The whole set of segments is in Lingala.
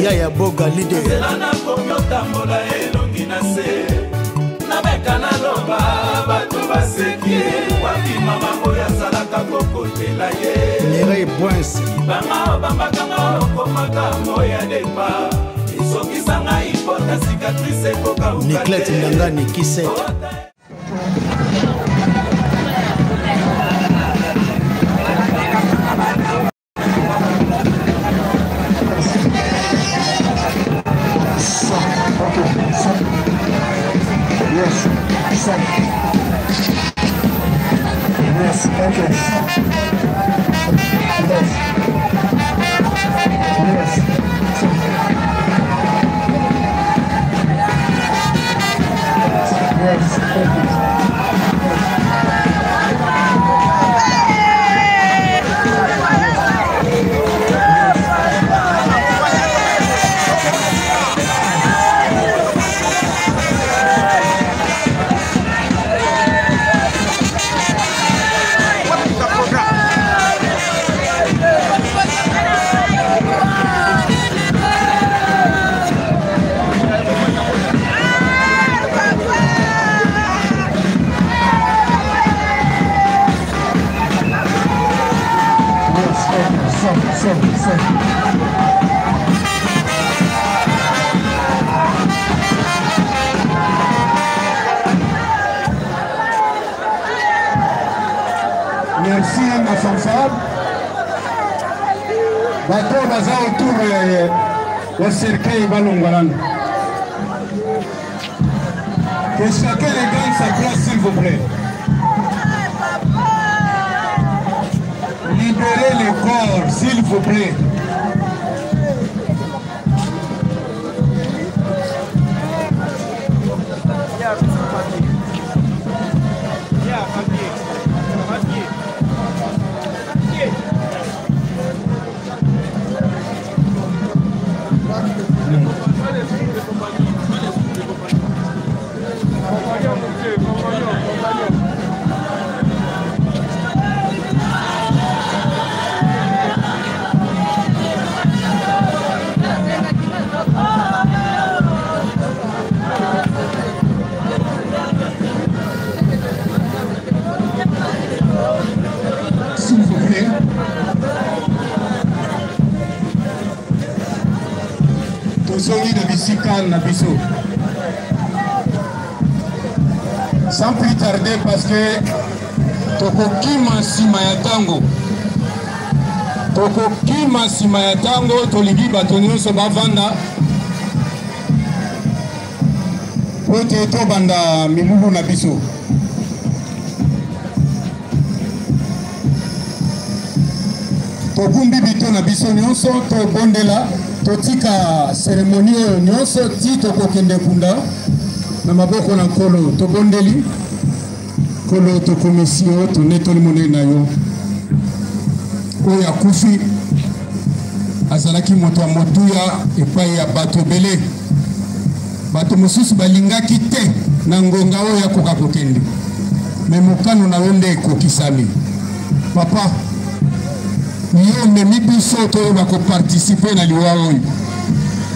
Yaya Boga leader Nere Points Niclette Ndangani Kisse Yes, okay. Yes. Yes, okay. Merci ma fanfare. Bateau baza autour le cercueil Balongwalan. Que chacun regagne sa place s'il vous plaît. Libérez les corps s'il vous plaît. Sans plus tarder parce que tokokima sima ya tango tolingi bato nyonso bavanda po te tobanda milulu na biso togumbi bito na biso nyonso tobondela totika seremoni oyo nyonso ti tokokende kunda na maboko na nkolo tobondeli kolo tokomisio tonetoli monene na yo oyo akufi azalaki moto ya motuya epai ya bato ebele bato mosusu balingaki te na ngonga oyo akoka kokende me mokano na yo nde ekokisami papa yo memi biso toyoba koparticipe na liwa oyo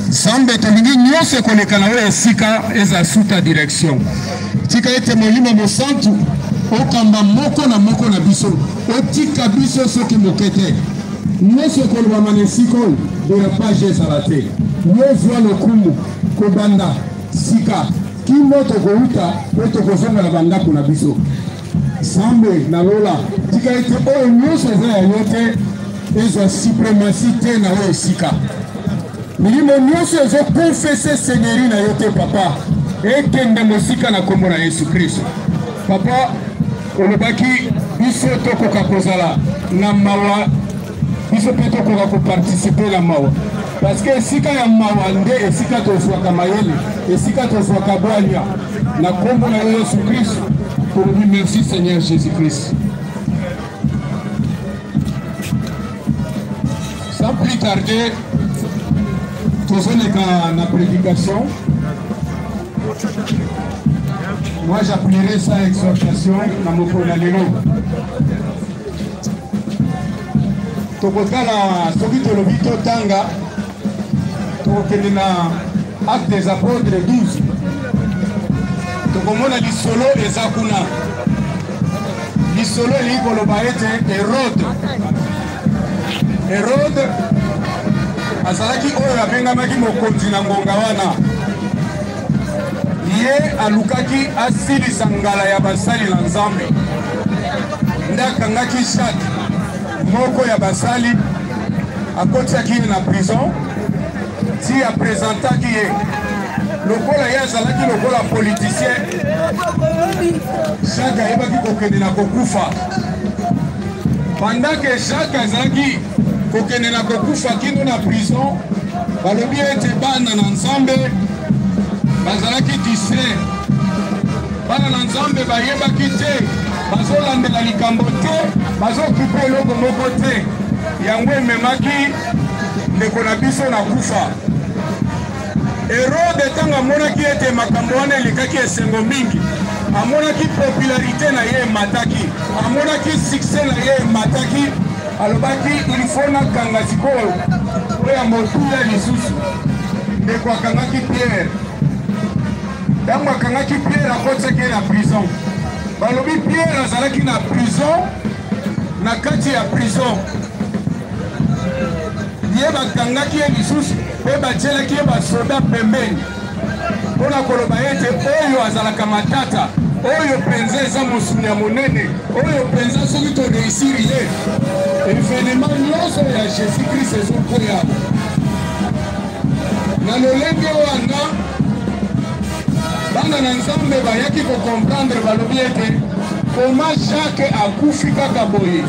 Zambe tolingi nyonso ekoleka na oyo esika eza suta direction tika ete molimo mosantu okamba moko na biso otika biso soki moke te nyonso ekolobama na esika oyo derapage ezala te yozwa lokumu kobanda sika kimo tokouta po tokozonga na bandako na biso Zambe na lola tika ete oyo nyonso eza ya yo te ezwa suprematie te na oyo esika milimo nyonso ezokonfese seigneurie na yo te papa ekende mosika na kombo na Yesu Kristo papa olobaki biso tokoka kozala na mawa biso mpe tokoka koparticipe na mawa parce que esika ya mawa nde esika tozwaka mayele esika tozwaka bwanya na kombo na Yesu Kristo tolobi merci Seigneur Jésus Christ. Sans plus tarder la prédication. Moi j'appuierai sa exhortation dans mon Nalélo. tokotala soki tolobi totanga tokokende na Actes des Apôtres 12 tokomona lisolo eza kuna lisolo elingi koloba ete Herode azalaki oyo abengamaki mokonzi na ngonga wana ye alukaki asilisa ngala ya basali na Nzambe nde akangaki Jacques moko ya basali akotiaki ye na prison ti apresentaki ye lokola ye azalaki lokola politicien Jacques ayebaki kokende na kokufa pendant que Jacques azalaki kokende na kokufa kino na prison balobi ete bana na Nzambe bazalaki distrait bana na Nzambe bayebaki te bazolandela likambo te bazokupe eloko moko te yango ememaki ndeko na biso na kufa Herode ntango amonaki ete makambo wana elekaki esengo mingi amonaki popularité na ye emataki amonaki succès na ye emataki alobaki il faut nakanga sikoyo oyo ya motuya lisusu ndeko akangaki Pierre ntango akangaki Pierre akotiaki ye na prison balobi Pierre azalaki na prison na kati ya prison ye bakangaki ye lisusu mpe batielaki ye basoda pembeni mpona koloba ete oyo azalaka matata oyo mpenza eza mosuni ya monene oyo mpenza soki toreisiri ye evenema nyonso ya Jésus Christ ezokwea na lolenge wana bana na Nzambe bayaki kokomprendre balobi ete koma Jacques akufi kaka boye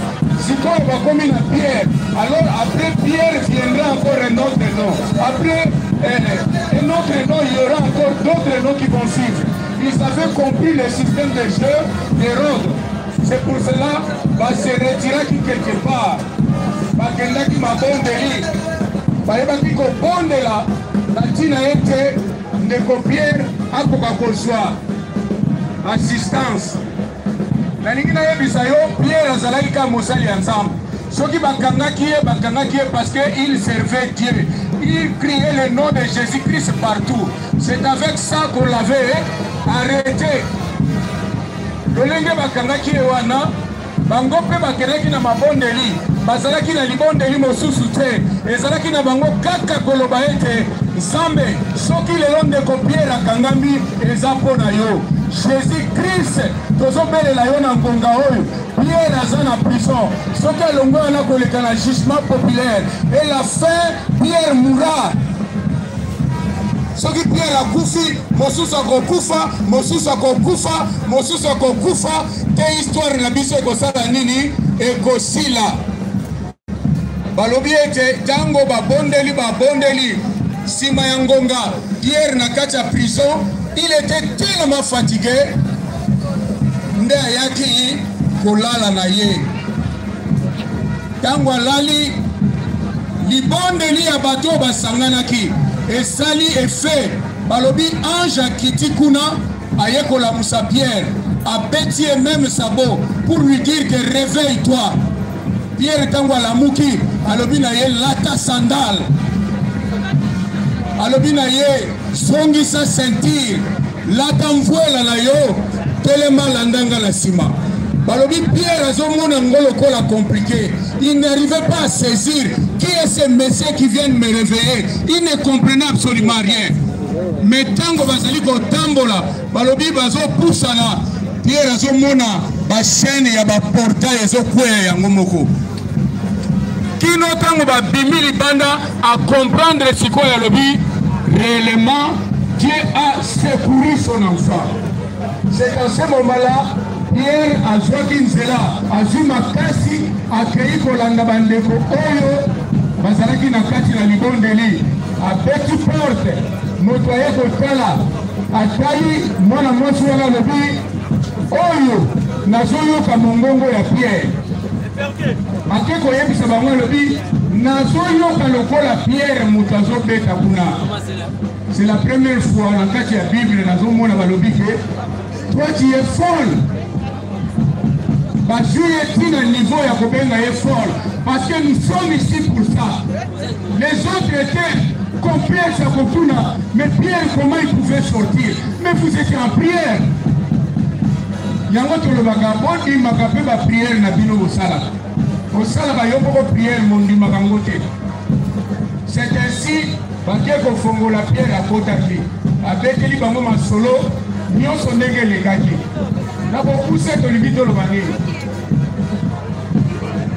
sikoyo bakomi na Pierre alors après Pierre viendra encore un autre nom après un autre nom il y aura encore d'autres noms qui vont suivre ils avaient compris le système de jeu d'Hérode c'est pour cela se retiraki quelque part bakendaki mabondeli bayebaki kobondela na ntina ete ndeko Pierre akoka kozwa assistance nalingi nayebisa yo Pierre azalaki ka mosali ya Nzambe soki bakangaki ye parce qu'il servait Dieu il criait le nom de Jésus-Christ partout c'est avec ça qu'on l'avait arrêté lolenge bakangaki ye wana bango mpe bakendaki na mabondeli bazalaki na libondeli mosusu te ezalaki na bango kaka koloba ete Nzambe soki lelo ndeko Pierre akangami eza mpo na yo Jésus-Christ tozobelela yo na ngonga oyo Pierre aza na prison soki alongo wana koleka na jugement populaire et la fin Pierre mourra soki Pierre akufi mosusu akokufa mosusu akokufa te histoire na biso ekosala nini ekosila balobi ete ntango babondeli nsima ya ngonga Pierre na kati ya prison il était tellement fatigué nde ayaki kolala na ye ntango alali libondeli ya bato basanganaki esali effet balobi ange akiti kuna aye kolamusa Pierre abeti ye même sabot pour lui dire que réveille-toi Pierre ntango alamuki alobi na ye lata sandale alobi na ye zongisa ceinture lata mvuela na yo telema landanga na nsima balobi Pierre azomona ngo lokola compliqué il n'arrivait pas à saisir qui est ce monsieur qui vient me réveiller il ne comprenait absolument rien mais tango bazali kotambola balobi bazopusana Pierre azomona bachaîne ya baportail ezokweya yango moko kino tango babimi libanda à comprendre sikoyo alobi réellement Dieu a secouru son enfant c'est dans ce moment-là Pierre azwaki nzela azwi makasi akei kolanda bandeko oyo bazalaki na kati na libondeli abeti porte moto aye kotala atali mwana mwasi wana alobi oyo nazoyoka mongongo ya Pierre ake koyebisa bango alobi nazoyoka lokola Pierre moto azobeta kuna c'est la première fois na kati ya Bible nazomona balobi ke toi tu es folle Jouer un niveau à Kobenga est fort. Parce que nous sommes ici pour ça. Les autres étaient complexes à Kokuna. Mais Pierre, comment il pouvait sortir? Mais vous étiez en prière. Yango to le vagabond, il m'a capé ma prière na bino au sala. Au sala, il y a beaucoup de prière, mon dit magangote. C'est ainsi, que Fongo la pierre à Kotaki. Avec les bango ma solo, nous sommes les gagés. Là, beaucoup c'est Olivier de Lobangé.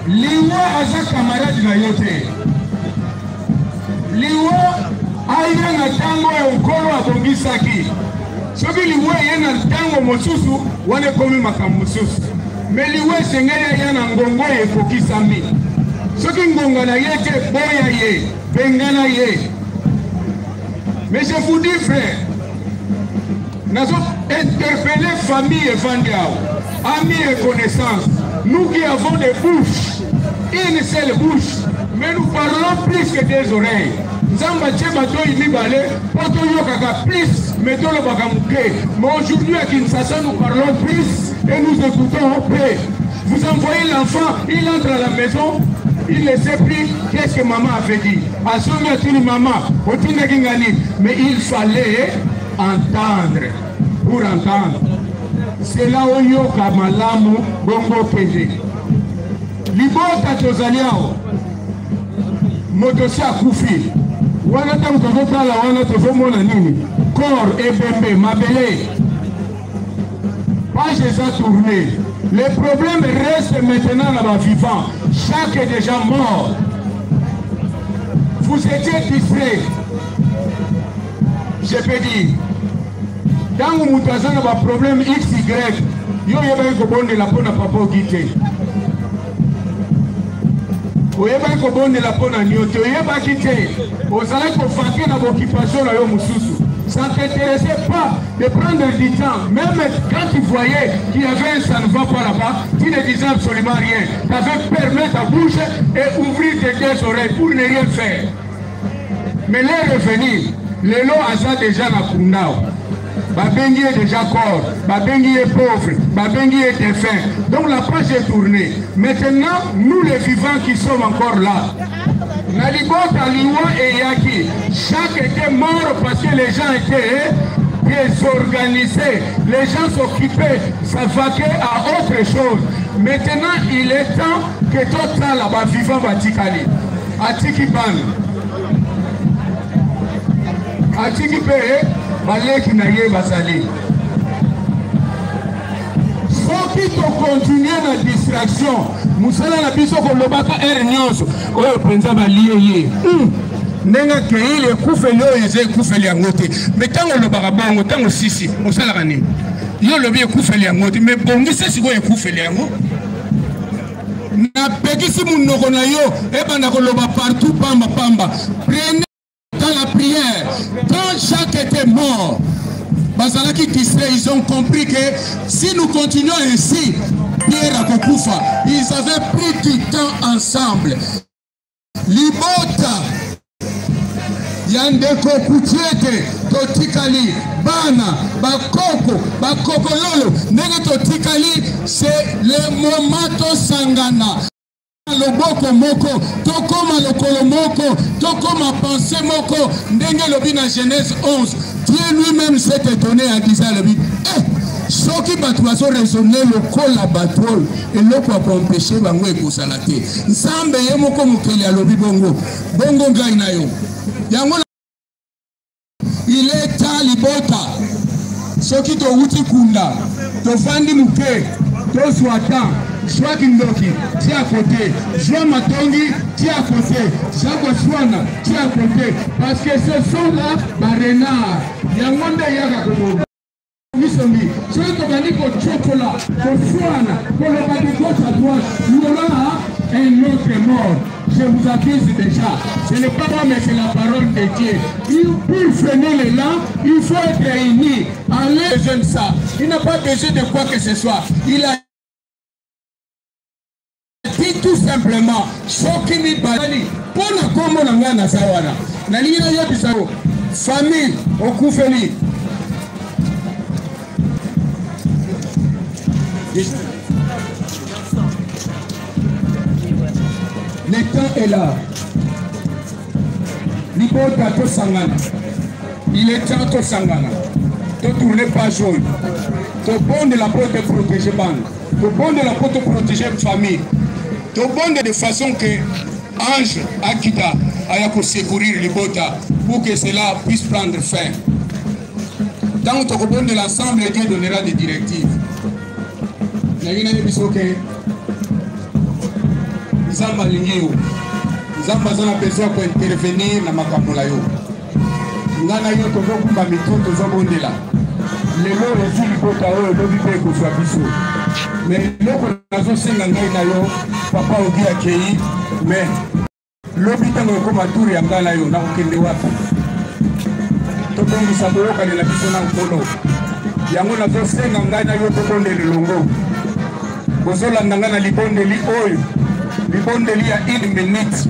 Liwa aza camarade na yote. Liwa aya na tango ya ukolo abongisaki. Soki liwa ye na tango mosusu wane komi makambo mosusu. Mais liwa sengeli ya na ngongo ekokisami. Soki ngonga na ye te boya ye, bengana ye. Mais je vous dis frère, nous avons interpellé famille et Vandiao, amis et connaissances. Nous qui avons des bouches, une seule bouche, mais nous parlons plus que des oreilles. Zamba Tchebato Ilibale, Poto Yokaka plus, mais dans le Bagamouké. Mais aujourd'hui à Kinshasa, nous parlons plus et nous écoutons peu. Vous envoyez l'enfant, il entre à la maison, il ne sait plus qu'est-ce que maman avait dit. À son maman, mais il fallait entendre. Pour entendre. C'est là où il y a Malamu Bongo Kende. Libota Tozaliao. Motosia Koufi. Wana tam Tozota la wana Tozomona Nini. Corps et Bembe, Mabele. Page ça tourné. Les problèmes restent maintenant là-bas vivants. Chaque est déjà mort. Vous étiez distraits. Je peux dire. Dans le monde, il y a un problème XY. Il y a un problème de la peau de papa Guité. Il y a un problème de la peau de Nyoto. Il y a un Guité. Vous allez vous faire dans l'occupation de Yomususu. Ça ne t'intéressait pas de prendre du temps. Même quand tu voyais qu'il y avait un ça ne va pas là-bas, tu ne disais absolument rien. Tu avais fermé ta bouche et ouvrir tes deux oreilles pour ne rien faire. Mais les revenus, les lots à déjà la Kundao. Babengi est déjà corps, Babengi est pauvre, Babengi est défunt. Donc la page est tournée. Maintenant, nous les vivants qui sommes encore là, Nalibota, Liwa et Yaki, chaque était mort parce que les gens étaient désorganisés. Les gens s'occupaient, s'avaquaient à autre chose. Maintenant, il est temps que tout ça là-bas vivant Vatikali. Atikiban. Atikipe. Malek naye basali. Soki to continuer la distraction, musala na biso ko lobaka nyonso oyo penza baliye. Nenga ke ile kufeli oyo eze kufeli yangote. Metango lobaka bongo tango sisi musala kani. Yo lobi kufeli yangote me bongise siko kufeli yango. Na pekisi munoko na yo ebanda ko loba partout pamba pamba. Prenez dans la prière, quand Jacques était mort, ils ont compris que si nous continuons ainsi, Pierre Akokoufa, ils avaient pris du temps ensemble. Libota, Yandeko Koutiete, Totikali, Bana, Bakoko Lolo, Nege Totikali, c'est le Momato Sangana. Loboko moko, tokoma lokolo moko, tokoma pensée moko, ndenge lobi na Genèse 11. Dieu lui-même s'est étonné en disant le but. Soki batuazo raisonner lokola batol et loko a empêcher bango ekosala te. Nzambe ye moko mokeli alobi bongo. Bongo ngai na yo. Yango il est à Libota. Soki to uti kunda, to fandi muke, to swatan. Soit Kindoki, tu es à côté. Soit Matongi, tu es à côté. Soit Goswana, tu es à côté. Parce que ce sont là, Barénard. Yangonde Yagakobo. Misombi. Soit Togani pour Chocolat, pour Fouana, pour le bas de gauche à droite. Il y aura un autre mort. Je vous accuse déjà. Ce n'est pas moi, mais c'est la parole de Dieu. Pour freiner les langues, il faut être réuni. Allez, jeune ça. Il n'a pas besoin de quoi que ce soit. Il a dit tout simplement, Sokini Badali, pour la commune na Sawana. Nalina Yabisao, famille, Okufeli. Le temps est là. Libota to sangana. Il est temps to sangana. To tourner pas jaune. To bon de la peau de protéger bande. To bon de la peau de protéger famille. To bon de façon que Ange Akita aya pour secourir Libota pour que cela puisse prendre fin. Tant que bon de l'ensemble, Dieu donnera des directives. Nagina biso que Zamba lingio. Zamba zana besoin pour intervenir na makambo la yo. Ngana yo to kumba mituto zo bondela. Lelo rezu Libota oyo lobi pe ko swa biso. Mais loko nazo senga ngai na yo papa obi akei mais lobi tango ko maturi ya ngala yo na kokende wapi. To bongi saboro kale la biso na nkolo. Yango nazo senga ngai na yo to bondele longo. Kozolanda nga na libondeli oyo libondeli ya 1 minute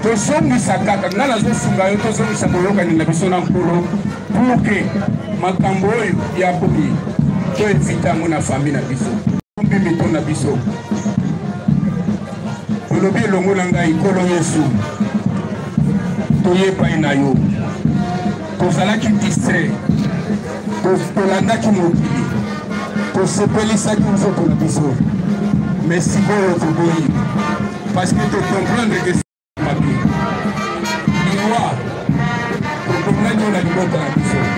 tozongisa kaka nga nazosunga yo tozongisa boyokani na biso na nkolo pour que makambo oyo ya bobi toevita yango na famille na biso mimito na biso olobi elongo na ngai nkolo Yesu toyebai na yo tozalaki distrait tolandaki mokili tosepelisaki nzoto na biso. Merci beaucoup parce que tu comprends que c'est ma vie. Dis-moi, tu comprends la liberté de la personne.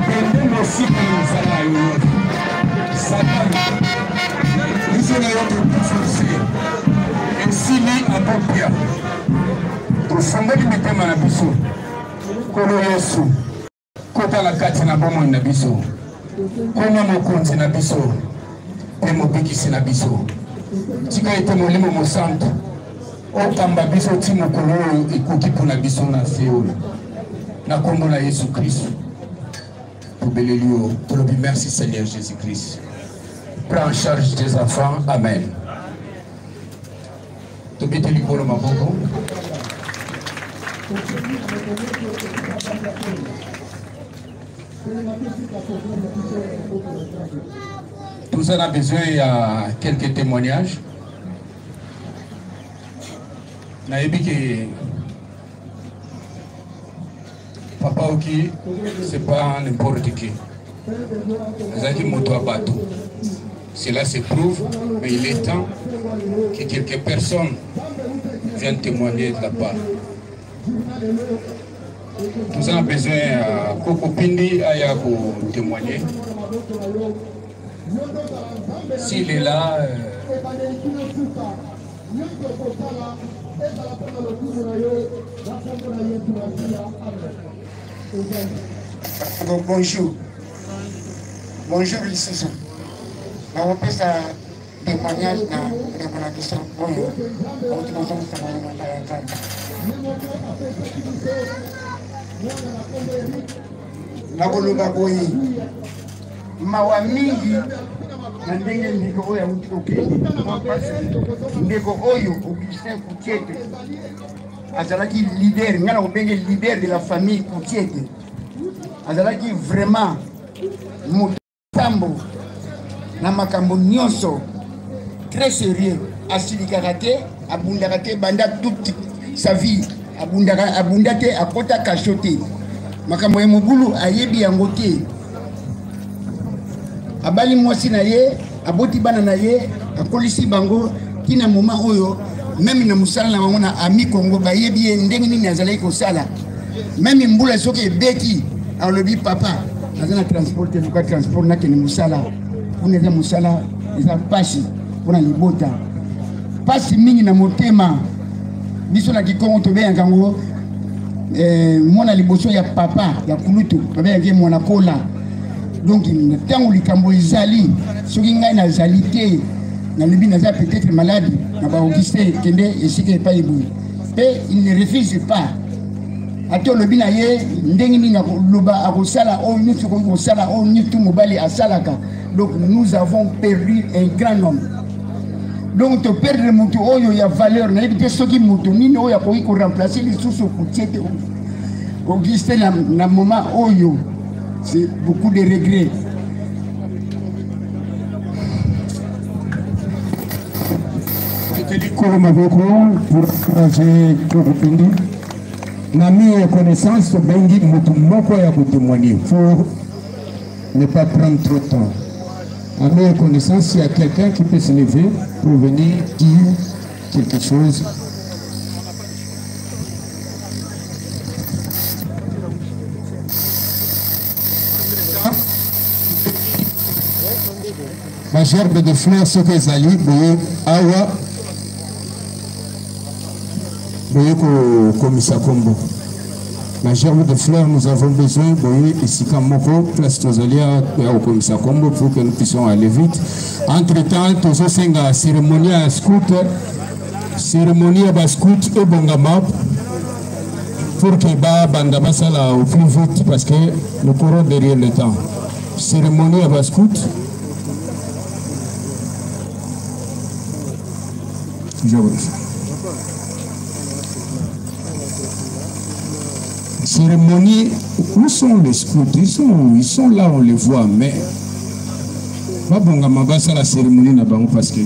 Et même aussi que nous allons Satan, nous sommes notre forcé. Et si lui a pas bien, tu sembles lui mettre ma biso. Kolo Yesu, kota la kati na bomo na biso. Kona mo konti na biso. Mobikisi na biso tika ete molimo mosantu okamba biso ti mokolo oyo ekoki mpona biso na se oyo na kombo na Yesu Kristo tobeleli yo tolobi merci Seigneur Jésus Christ. Prends en charge tes enfants. Amen. Tobete likolo maboko. Tout ça a besoin, il y a quelques témoignages. Naïbi que Papa Oki, c'est pas n'importe qui. Zaki Moto Abato. Cela se prouve, mais il est temps que quelques personnes viennent témoigner de la part. Tout ça a besoin, Koko Pindi aya pour témoigner. S'il est là, bonjour. Bonjour les saisons. Je vais faire un témoignage dans la question. Mawa mingi na ndenge ndiko oyo auti kokende ndeko oyo Augustin Koutiete azalaki leader ngana kobenge leader de la famille Koutiete azalaki vraiment motambo na makambo nyonso très sérieux asilikaka te abundaka te banda toute sa vie abunda te akota kasho te makambo ya mobulu ayebi yango te abali mwasi na ye aboti bana na ye akolisi bango tina moment oyo même na musala na bango na ami Congo bayebi ye ndenge nini azalaki kosala même mbula soki ebeti alobi papa naza na transport eluka transport nakende musala mpona eza musala eza pasi mpona libota pasi mingi na motema biso na Kikongo tobeyaka yango mwana liboso ya papa ya kulutu tobeyaka ye mwana kola. Donc, tant que likambo ezali, soki ngai nazali te, nalobi naza peut-être malade, na ba Augustin kende esika epai boye. Et il ne refuse pas. Ato lobi na ye ndenge nini loba akosala o nyutu ko kosala o nyutu mobali asalaka. Donc nous avons perdu un grand homme. Donc to perdre mutu oyo ya valeur na yebi te soki mutu nini oyo akoki ko remplacer lisusu Koutiete Augustin na moment oyo. C'est beaucoup de regrets. Je te dis Kolomaboko pour changer Korupendi. Nami connaissance bengi mutumoko ya témoigner pour ne pas prendre trop de temps. À mes connaissances, il y a quelqu'un qui peut se lever pour venir dire quelque chose. Ma gerbe de fleurs, ce que Zali, Awa, Komisa Kombo. La gerbe de fleurs, nous avons besoin de ici Kamoko, place Tozalia, au Komisa Kombo, pour que nous puissions aller vite. Entre-temps, Tozo Senga, cérémonie à scout et Bongamap, pour que Bandama Sala au plus vite, parce que nous courons derrière le temps. Cérémonie à scout. Cérémonie, où sont les scouts? Ils sont là, on les voit, mais pas bon, à la cérémonie n'a pas parce que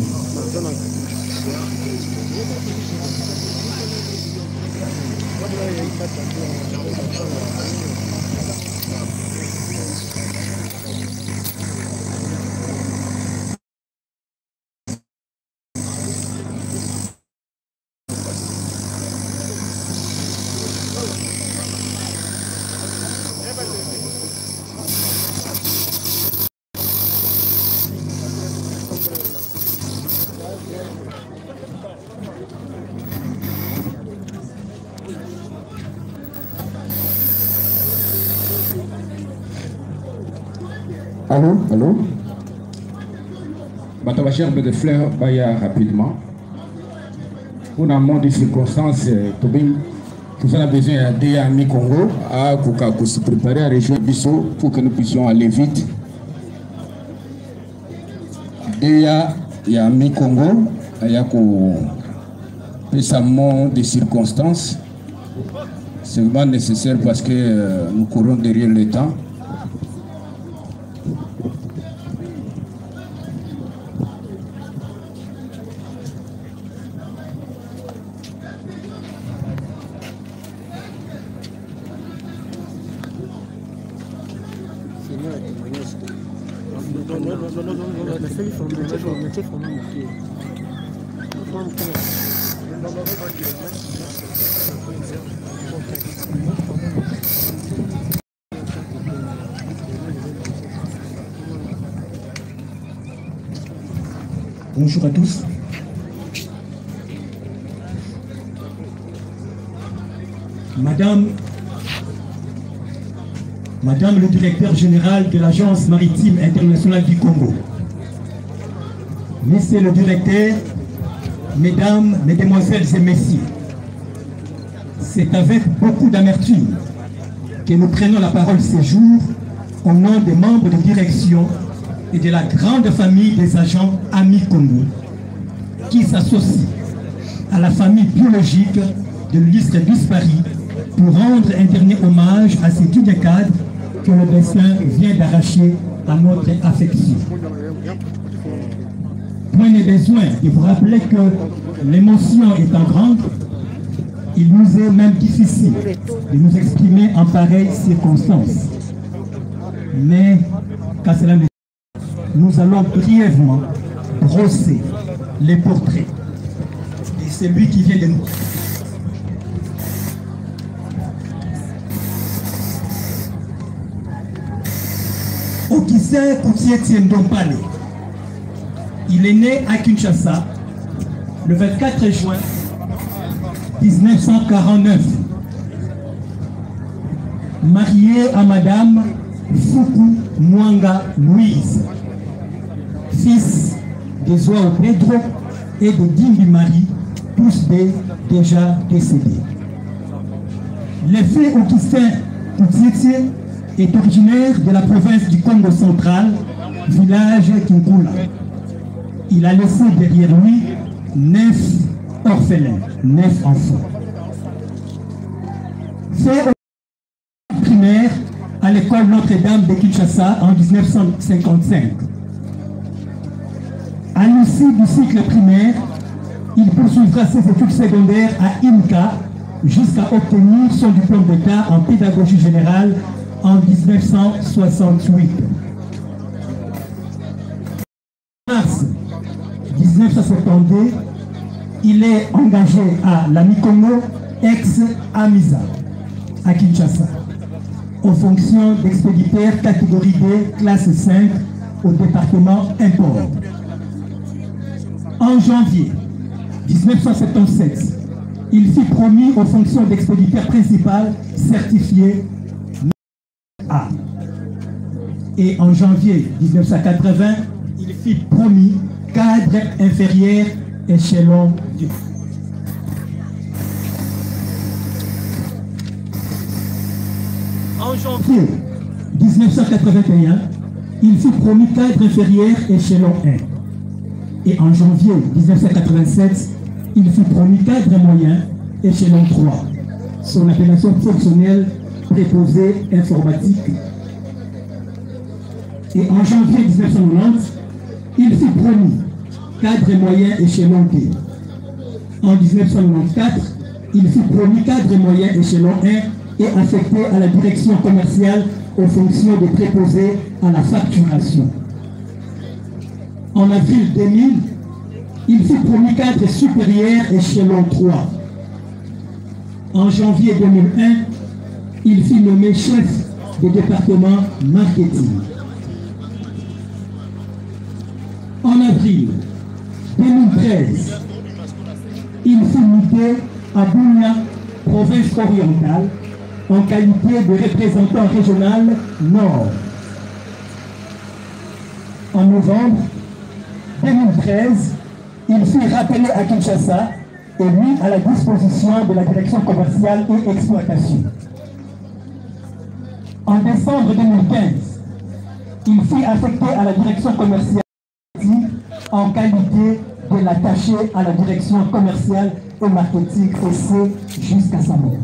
Allô? Ma gerbe de fleurs, Baya rapidement. On a moins de circonstances, tout ça a besoin d'aider à Mi-Congo, à se préparer à région Bissau pour que nous puissions aller vite. Il y a Mi-Congo, il y a récemment des circonstances. C'est vraiment nécessaire parce que nous courons derrière le temps. Bonjour à tous. Madame le directeur général de l'Agence maritime internationale du Congo, Monsieur le directeur, Mesdames, Mesdemoiselles et Messieurs, c'est avec beaucoup d'amertume que nous prenons la parole ce jour au nom des membres de direction et de la grande famille des agents Amis Congo qui s'associent à la famille biologique de l'illustre disparu pour rendre un dernier hommage à ces dignes cadres que le destin vient d'arracher à notre affection. Point n'est besoin de vous rappeler que l'émotion étant grande, il nous est même difficile de nous exprimer en pareille circonstance. Mais, qu'à cela ne nous allons brièvement brosser les portraits de celui qui vient de nous. Okise Koutié Ndombale. Il est né à Kinshasa le 24 juin 1949. Marié à Madame Fuku Mwanga Louise, fils de Zoao Pedro et de Dimbi Marie, tous déjà décédés. Le fait Augustin Koutié est originaire de la province du Congo central, village Kinkula. Il a laissé derrière lui 9 orphelins, 9 enfants. Fait primaire à l'école Notre-Dame de Kinshasa en 1955. À l'issue du cycle primaire, Il poursuivra ses études secondaires à INCA jusqu'à obtenir son diplôme d'État en pédagogie générale en 1968. En mars 1972, il est engagé à l'AMI Congo, ex-AMISA, à Kinshasa, aux fonctions d'expéditeur catégorie D, classe 5, au département import. En janvier 1977, il fut promu aux fonctions d'expéditeur principal certifié A. Et en janvier 1980, il fut promu cadre inférieur échelon 2. En janvier 1981, il fut promu cadre inférieur échelon 1. Et en janvier 1987, il fut promu cadre moyen échelon 3. Son appellation fonctionnelle préposé informatique. Et en janvier 1990, il fut promu cadre moyen échelon D. En 1994, il fut promu cadre moyen échelon 1 et affecté à la direction commerciale aux fonctions de préposé à la facturation. En avril 2000, il fut promu cadre supérieur échelon 3. En janvier 2001, il fut nommé chef du département marketing. En avril 2013, il fut muté à Bunia, province orientale, en qualité de représentant régional Nord. En novembre 2013, il fut rappelé à Kinshasa et mis à la disposition de la direction commerciale et exploitation. En décembre 2015, il fut affecté à la direction commerciale en qualité de l'attaché à la direction commerciale et marketing et c'est jusqu'à sa mort.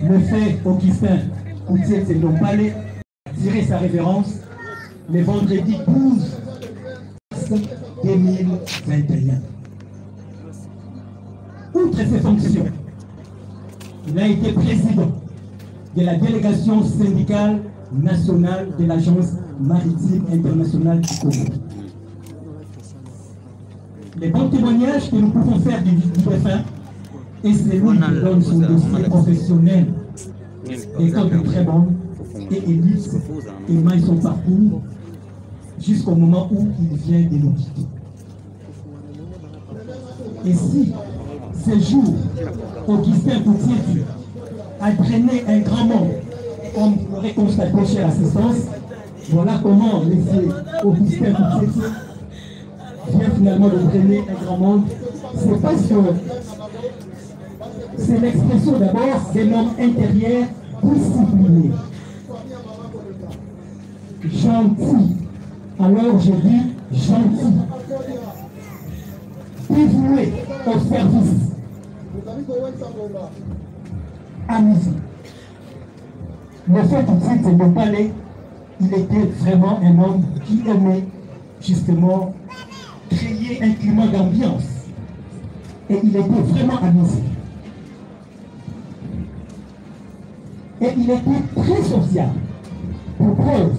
Le fait Augustin Koutié Tsendompale a tiré sa révérence le vendredi 12 mars 2021. Outre ses fonctions, il a été président de la délégation syndicale nationale de l'Agence maritime internationale du Congo. Les bons témoignages que nous pouvons faire du défunt et c'est lui qui donne son dossier professionnel, école de très bonne et élite, et maille son parcours jusqu'au moment où il vient de nous quitter. Et si ces jours, Augustin Koutié a drainé un grand monde, comme vous l'aurez constaté chez l'assistance, voilà comment M. Augustin Koutié vient finalement de drainer un grand monde. C'est parce que c'est l'expression d'abord d'un homme intérieur discipliné, gentil. Alors je dis gentil, dévoué au service, amusé. Le fait de ne pas aller, il était vraiment un homme qui aimait justement créer un climat d'ambiance. Et il était vraiment amusé. Et il était très social. Pour preuve,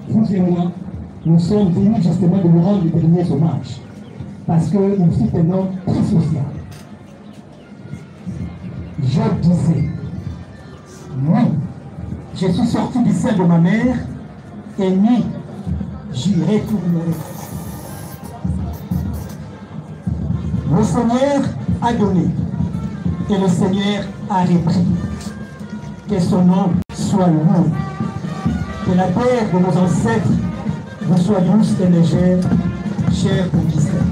vous et moi, nous sommes venus justement de nous rendre les derniers hommages. Parce qu'il fut un homme très social. Je disais, moi, je suis sorti du sein de ma mère et ni j'y retournerai. Le Seigneur a donné et le Seigneur a repris. Que son nom soit loué. Que la terre de nos ancêtres vous soit douce et légère, cher Augustin.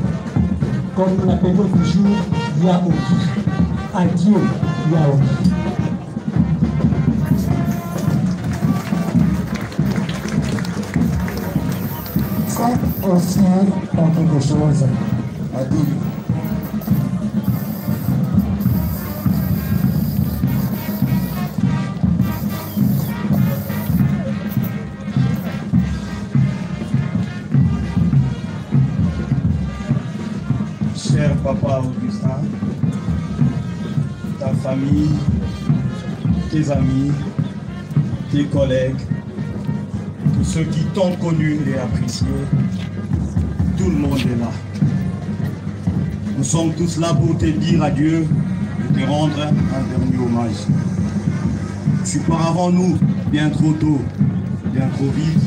Comme nous l'appelons toujours Yaogi. Adieu, Yaogi. Ça aussi a quelque chose à dire. cher papa Augustin, ta famille, tes amis, tes collègues, tous ceux qui t'ont connu et apprécié, tout le monde est là. Nous sommes tous là pour te dire adieu et te rendre un dernier hommage. Tu pars avant nous, bien trop tôt, bien trop vite,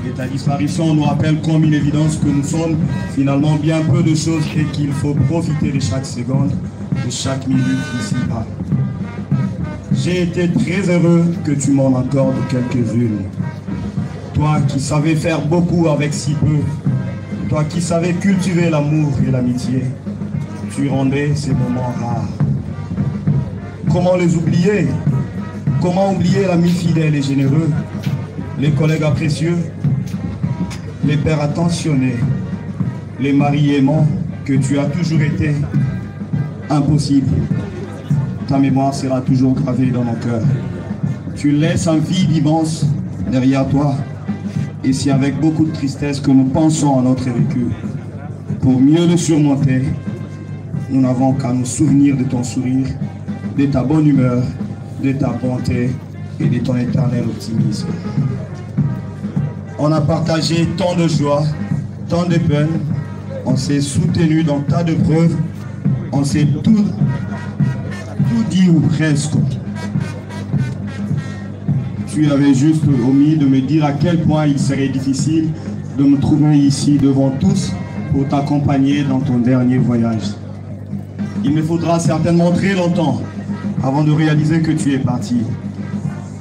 et ta disparition nous rappelle comme une évidence que nous sommes finalement bien peu de choses et qu'il faut profiter de chaque seconde, de chaque minute ici-bas. J'ai été très heureux que tu m'en accordes quelques-unes. Toi qui savais faire beaucoup avec si peu, toi qui savais cultiver l'amour et l'amitié, tu rendais ces moments rares. Comment les oublier? Comment oublier l'ami fidèle et généreux, les collègues précieux, les pères attentionnés, les maris aimants que tu as toujours été? Impossible. Ta mémoire sera toujours gravée dans nos cœurs. Tu laisses un vide immense derrière toi. Et c'est avec beaucoup de tristesse que nous pensons à notre vécu. Pour mieux le surmonter, nous n'avons qu'à nous souvenir de ton sourire, de ta bonne humeur, de ta bonté et de ton éternel optimisme. On a partagé tant de joie, tant de peine, on s'est soutenu dans tas de preuves, on s'est tout dit ou presque. Tu avais juste omis de me dire à quel point il serait difficile de me trouver ici devant tous pour t'accompagner dans ton dernier voyage. Il me faudra certainement très longtemps avant de réaliser que tu es parti,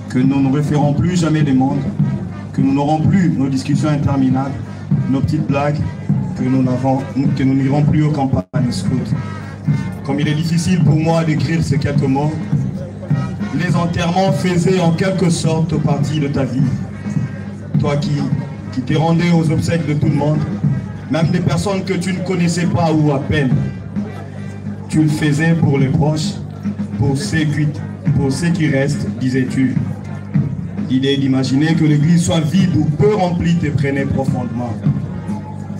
que nous ne referons plus jamais des mondes, que nous n'aurons plus nos discussions interminables, nos petites blagues, que nous n'irons plus aux campagnes scout. Comme il est difficile pour moi d'écrire ces quelques mots, les enterrements faisaient en quelque sorte partie de ta vie. Toi qui t'es rendu aux obsèques de tout le monde, même des personnes que tu ne connaissais pas ou à peine. Tu le faisais pour les proches, pour ceux qui restent, disais-tu. L'idée d'imaginer que l'église soit vide ou peu remplie te prenait profondément.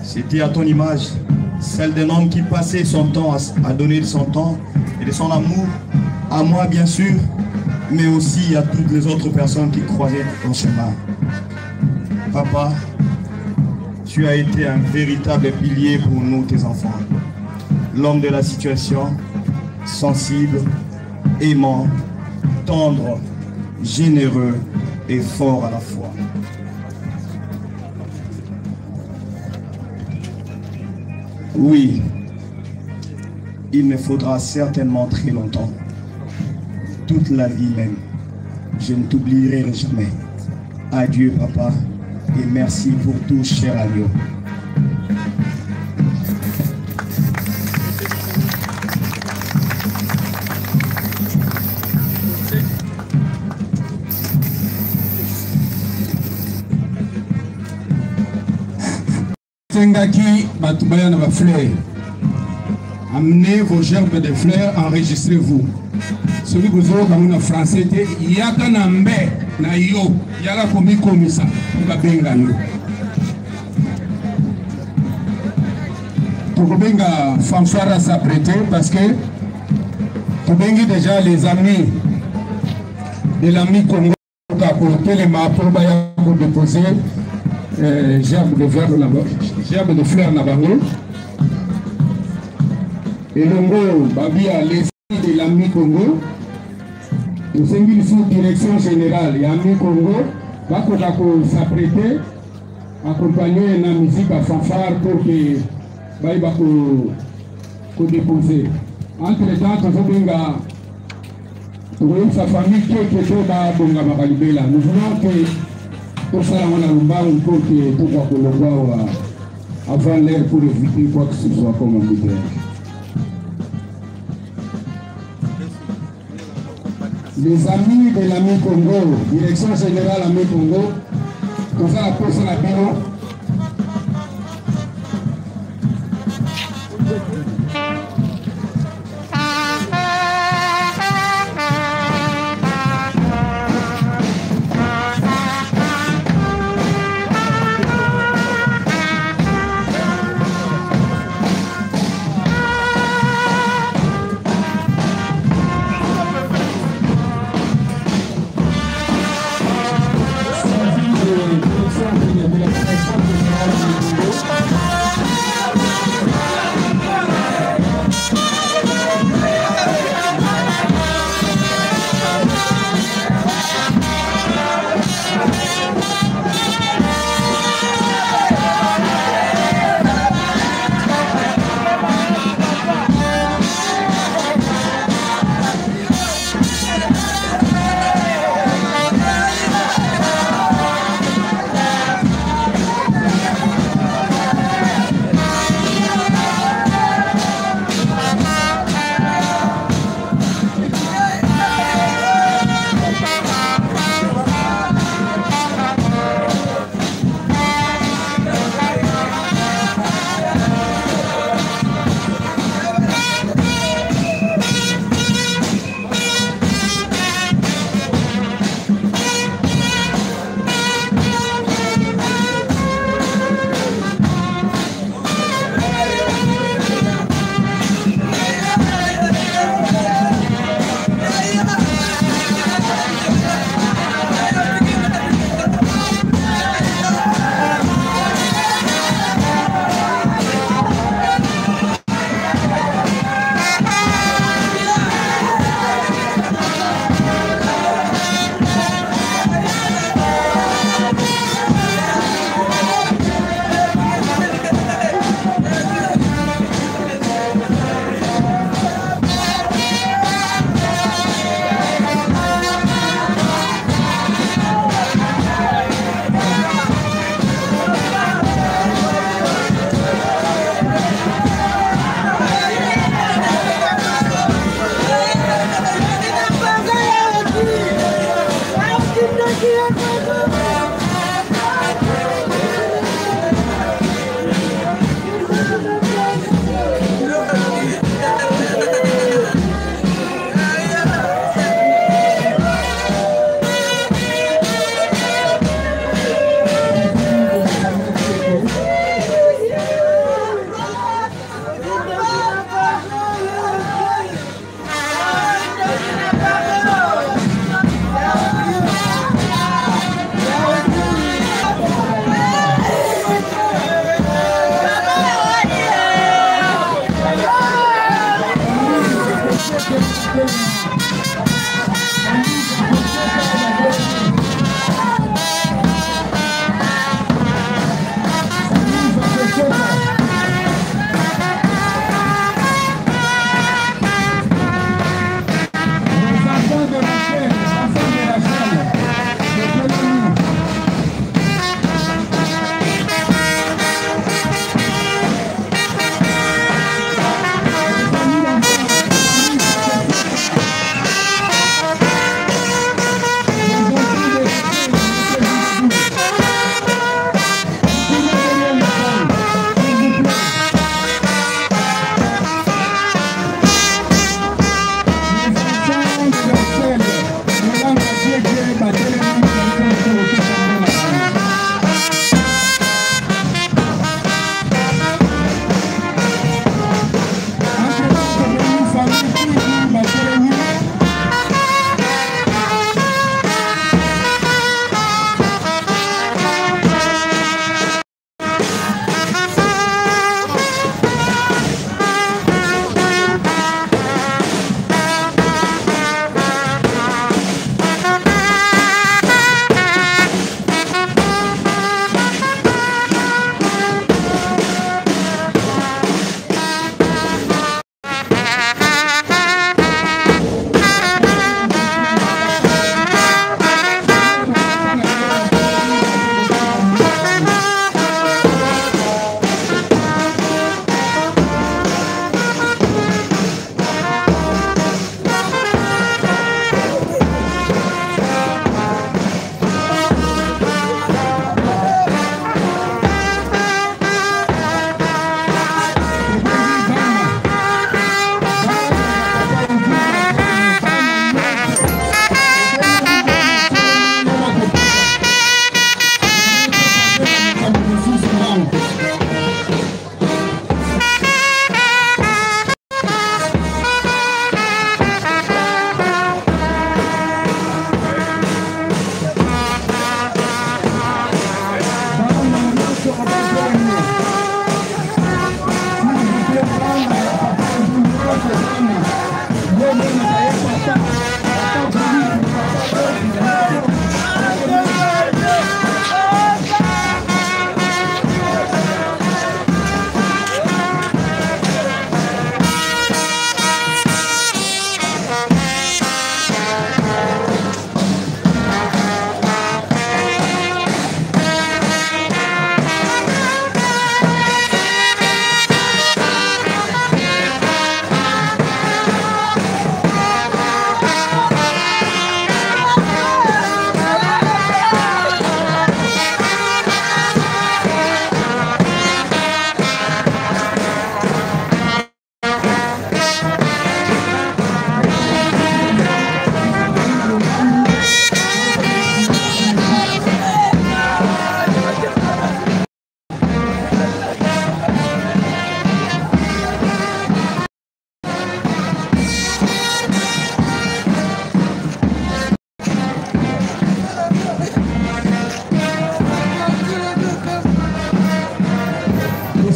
C'était à ton image, celle d'un homme qui passait son temps à donner de son temps et de son amour, à moi bien sûr, mais aussi à toutes les autres personnes qui croisaient ton chemin. Papa, tu as été un véritable pilier pour nous, tes enfants. L'homme de la situation, sensible, aimant, tendre, généreux et fort à la fois. Oui, il me faudra certainement très longtemps, toute la vie même. Je ne t'oublierai jamais. Adieu papa et merci pour tout, cher agneau. Tengaki Batubaya na fleurs. Amenez vos gerbes de fleurs, enregistrez-vous. Celui que vous avez en français, il y a un ambe na yo, il y a la commis comme ça, on va bien gagner. Pour bien fanfare à s'apprêter parce que pour bien déjà les amis de l'ami Congo pour les mains pour déposer gerbe de fleurs là-bas. Et le Babia, les de l'ami Congo, nous sommes une sous-direction générale. L'ami Congo va s'apprêter à accompagner la musique à fanfare pour que déposer. Entre-temps, nous voulons sa famille qui est là. Nous voulons que tout ça, on a le bas pour que tout soit avant l'air pour éviter quoi que ce soit comme un leader. Les amis de l'ami Congo, direction générale ami Congo, tout ça, la pose la bilan.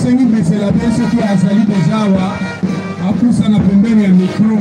tosengi besela be soki azali deja awa apusa na pembeni ya micro.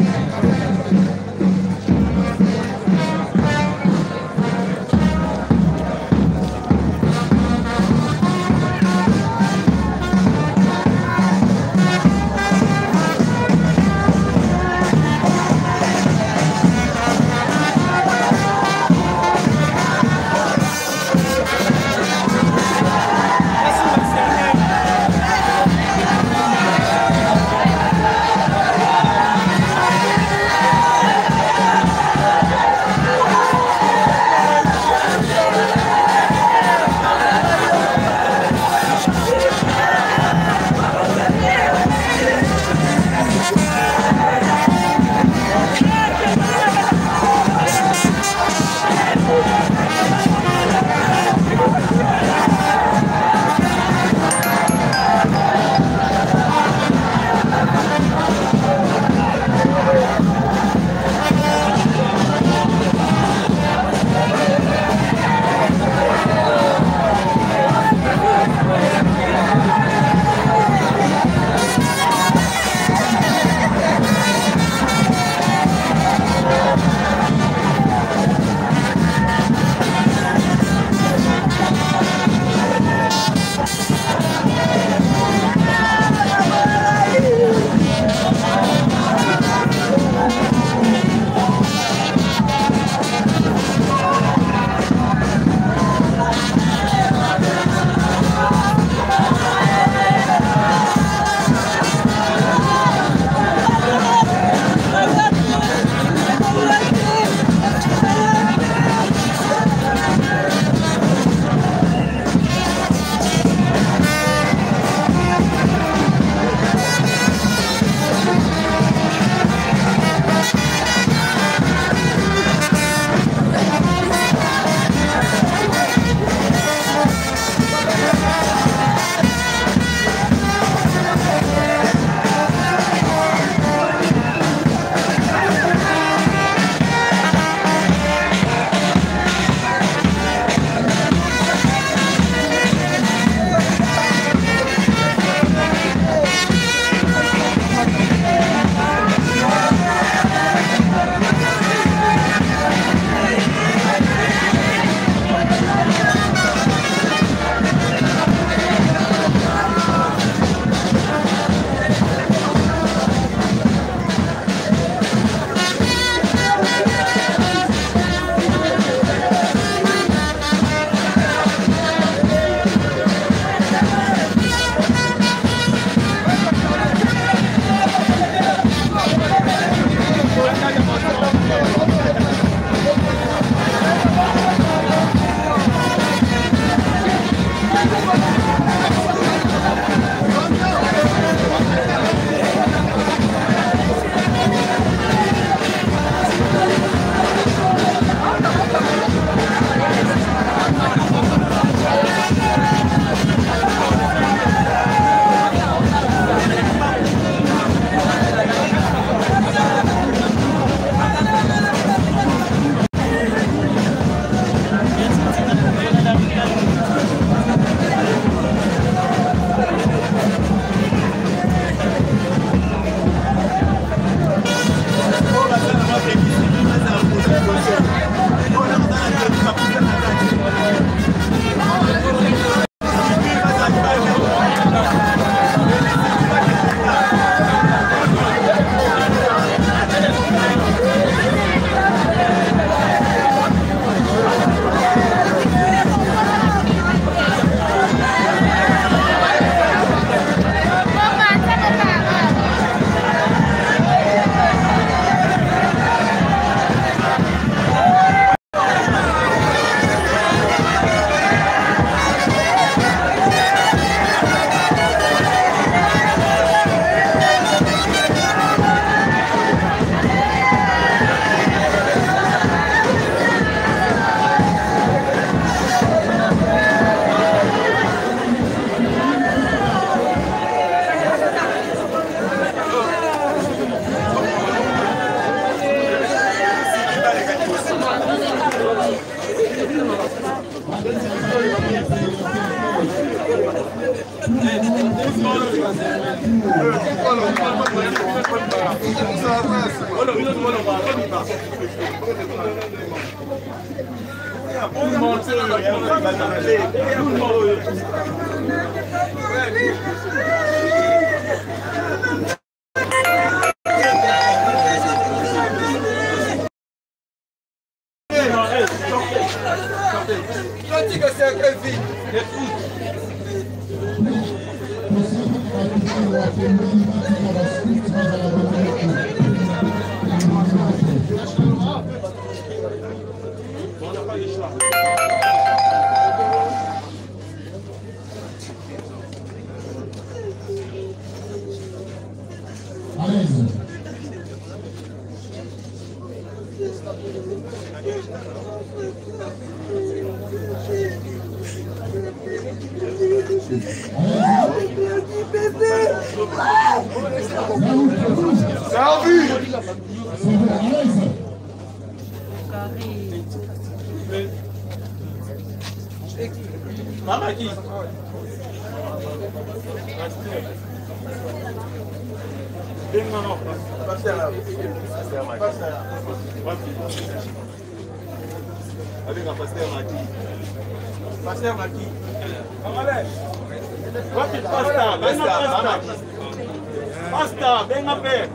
Basta, venga a ver.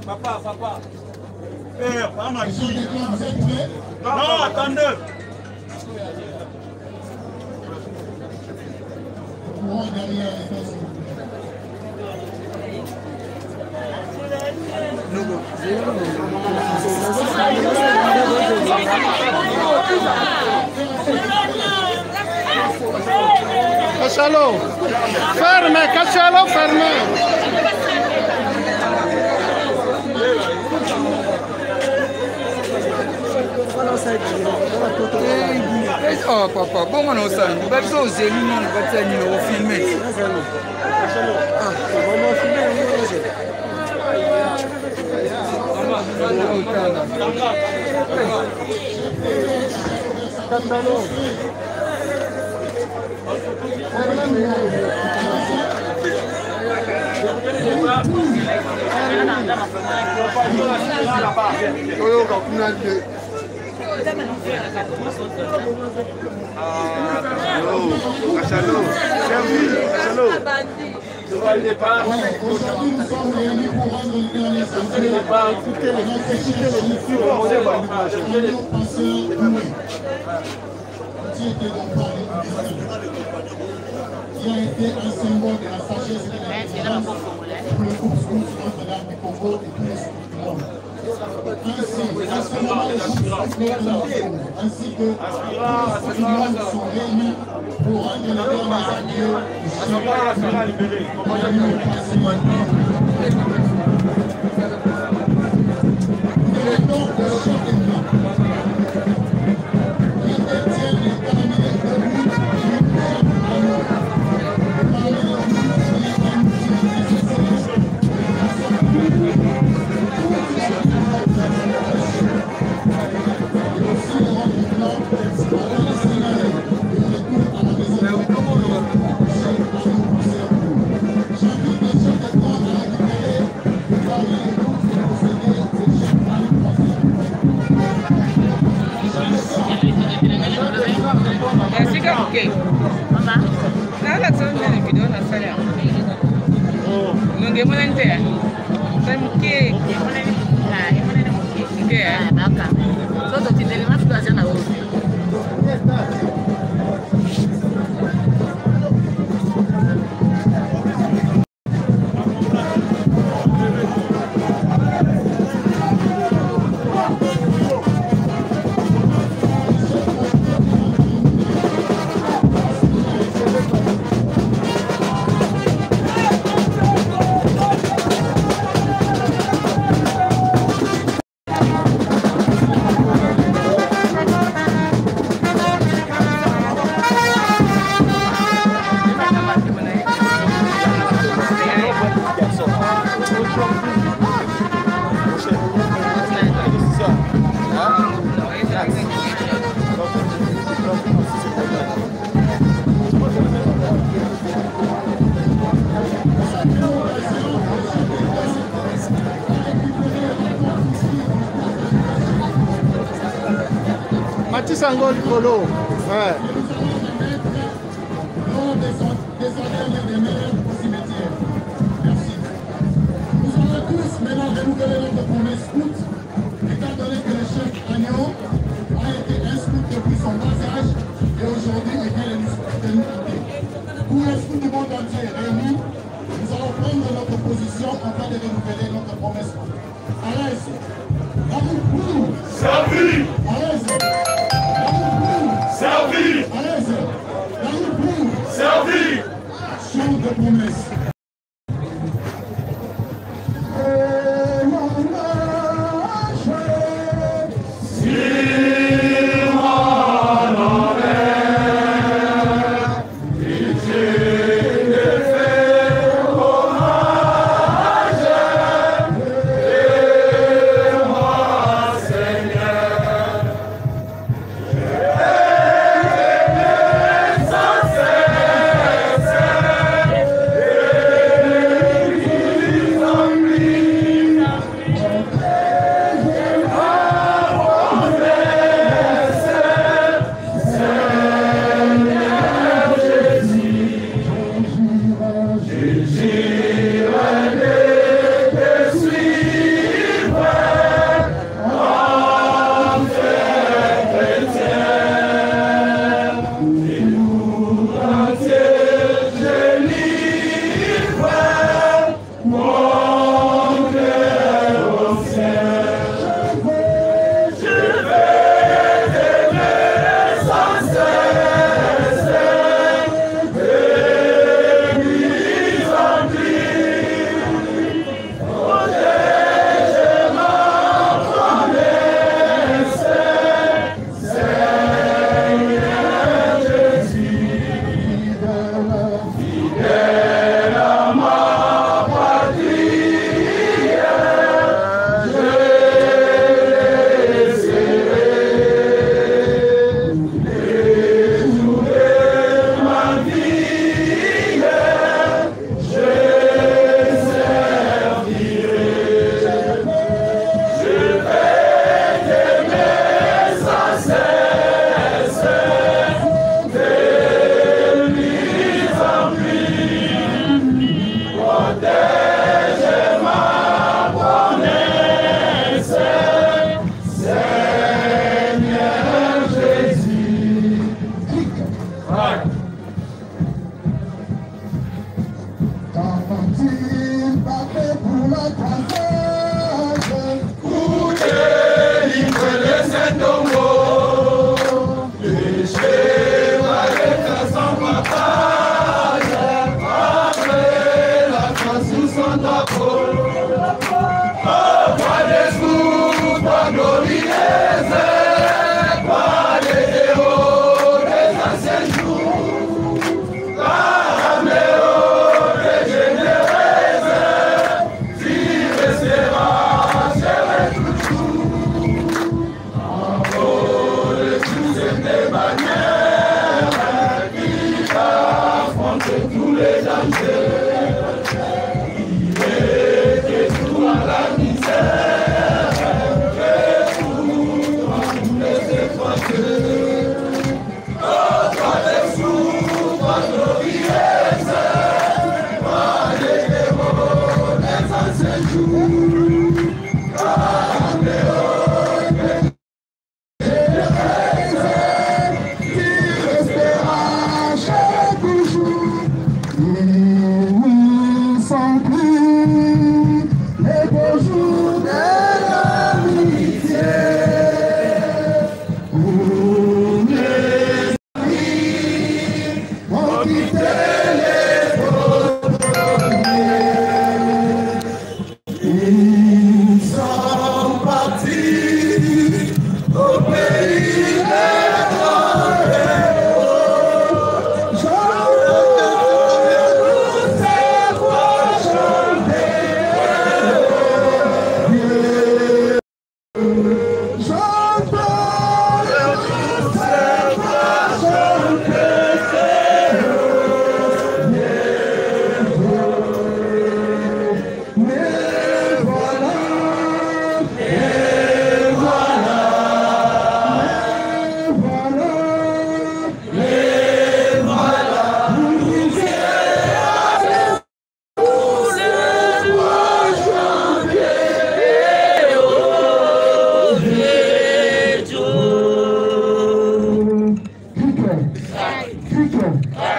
Papa. Père, pas qui. Non, attendez. Cachalo, ferme, Cachalo, ferme. Oh papa, bon on ça, nous va faire aux élus, on va faire nous filmer. Qui a été un symbole de la sagesse et de la pour le groupe scolaire du Congo et tous les autres. Ainsi, à ce moment, ainsi que les femmes sont réunis pour rendre les derniers adieux Sango Colo. Ouais. Nous allons tous maintenant renouveler notre promesse scout, étant donné que le chef Agnon a été un scout depuis son bas âge et aujourd'hui il vient de nous quitter. Pour les scouts du monde entier réunis, nous allons prendre notre position afin de renouveler notre promesse scout. À l'aise. Servi. À l'aise. Servi. À l'aise. Servi. Action de promesse.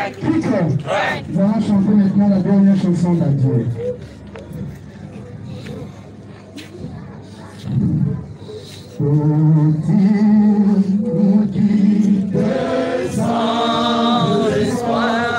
Nous allons chanter maintenant la dernière chanson d'adieu. Sans espoir,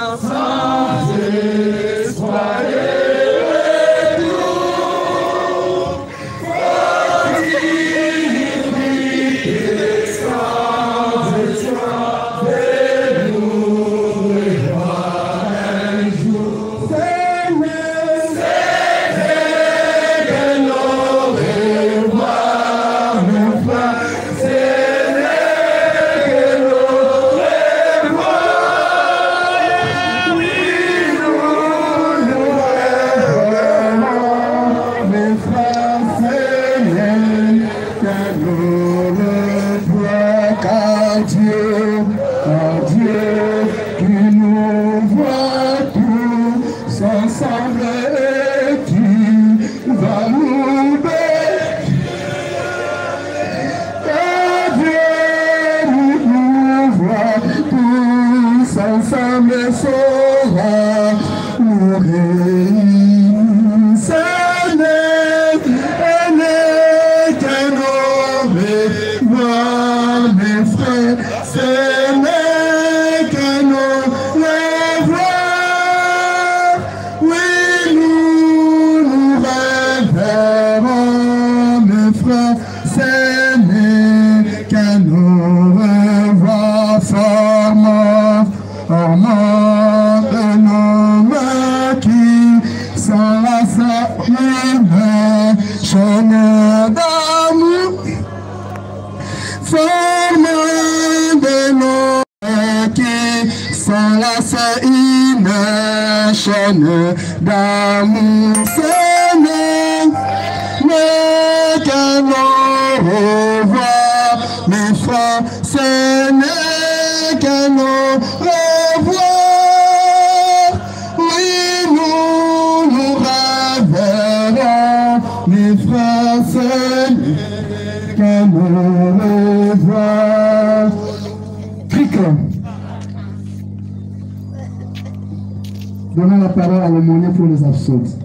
Donnons la parole à l'aumônier pour les absolus.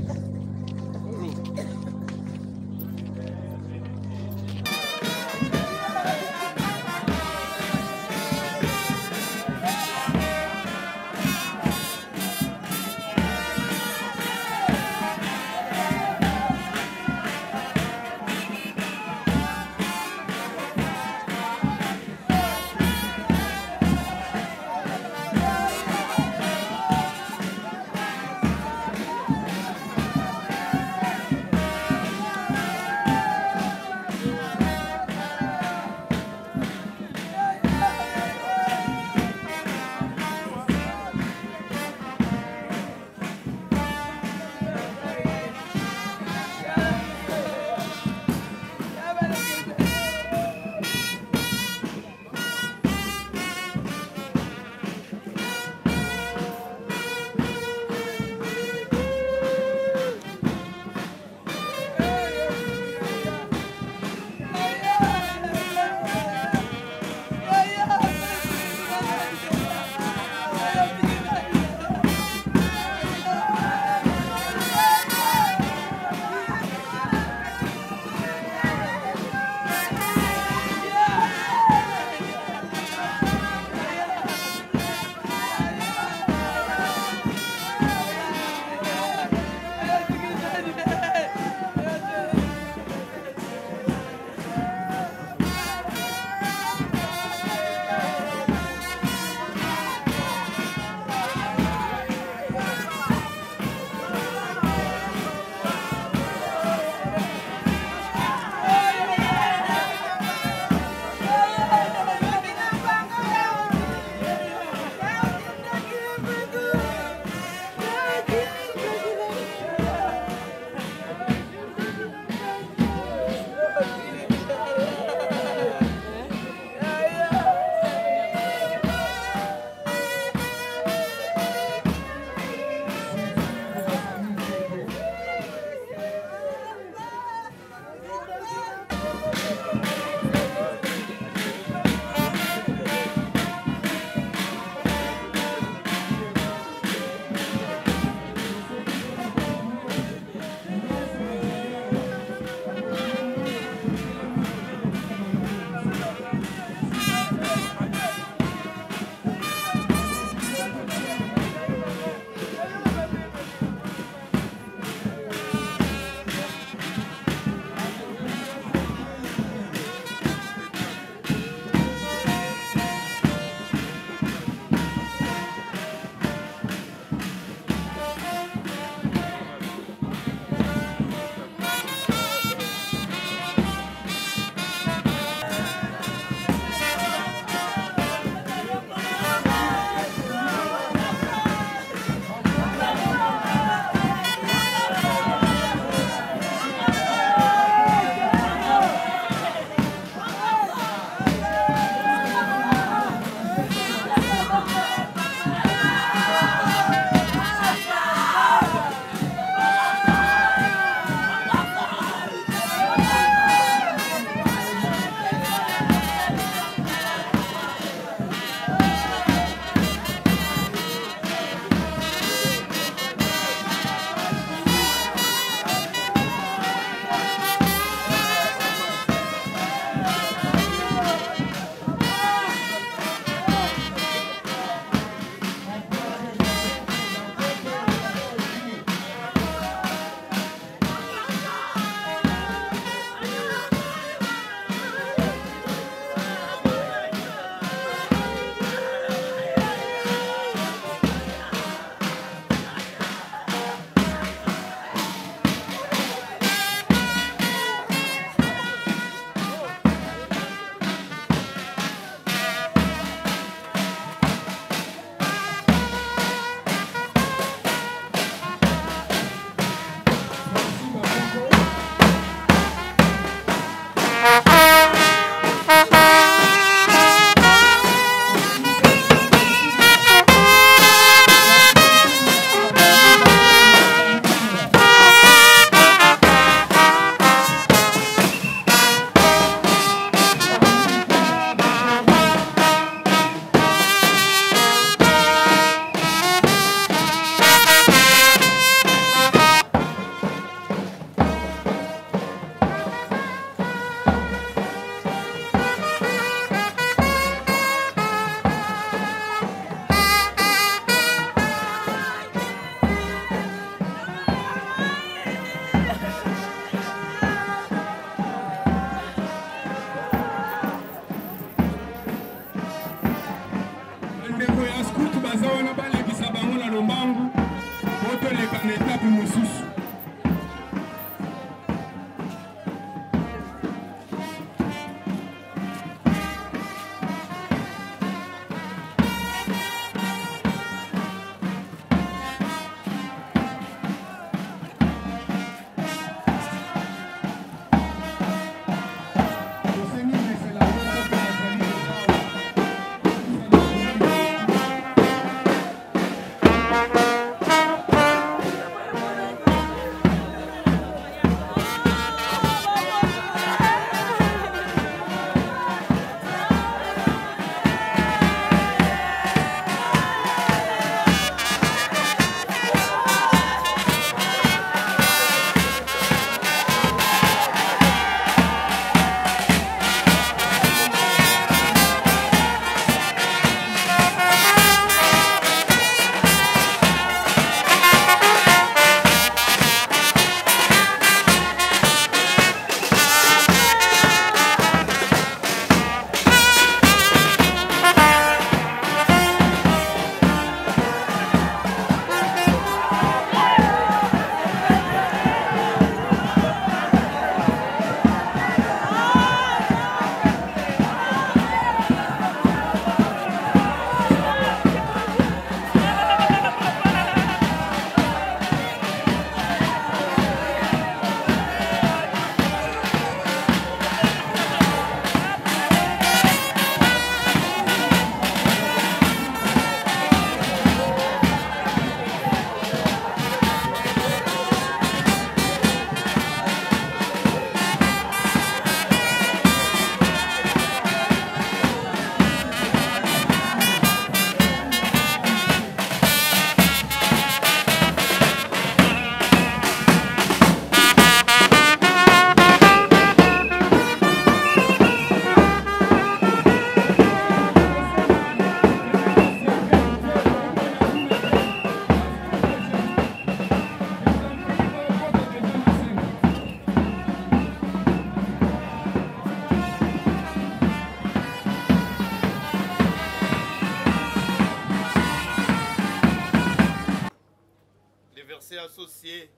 verset associé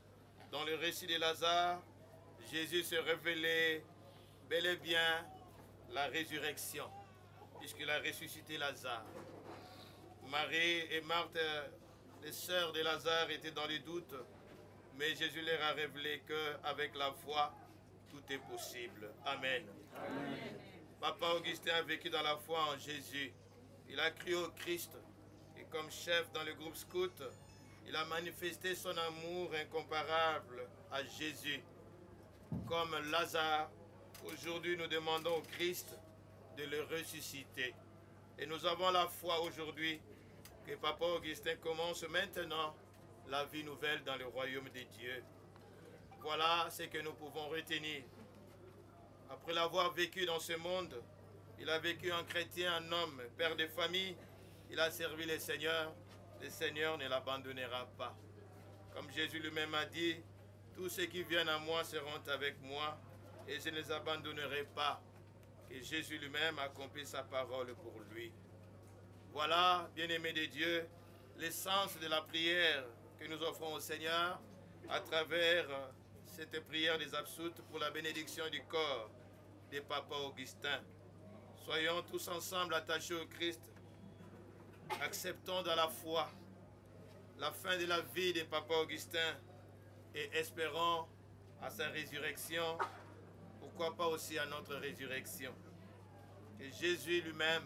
dans le récit de Lazare, Jésus se révélait bel et bien la résurrection, puisqu'il a ressuscité Lazare. Marie et Marthe, les sœurs de Lazare, étaient dans les doutes, mais Jésus leur a révélé qu'avec la foi, tout est possible. Amen. Amen. Papa Augustin a vécu dans la foi en Jésus. Il a cru au Christ et comme chef dans le groupe scout, il a manifesté son amour incomparable à Jésus. Comme Lazare, aujourd'hui nous demandons au Christ de le ressusciter. Et nous avons la foi aujourd'hui que Papa Augustin commence maintenant la vie nouvelle dans le royaume de Dieu. Voilà ce que nous pouvons retenir. Après l'avoir vécu dans ce monde, il a vécu un chrétien, un homme, père de famille. Il a servi le Seigneur ne l'abandonnera pas. Comme Jésus lui-même a dit, tous ceux qui viennent à moi seront avec moi et je ne les abandonnerai pas. Et Jésus lui-même a accompli sa parole pour lui. Voilà, bien-aimés de Dieu, l'essence de la prière que nous offrons au Seigneur à travers cette prière des absoutes pour la bénédiction du corps de Papa Augustin. Soyons tous ensemble attachés au Christ. Acceptons dans la foi la fin de la vie de Papa Augustin et espérons à sa résurrection, pourquoi pas aussi à notre résurrection. Que Jésus lui-même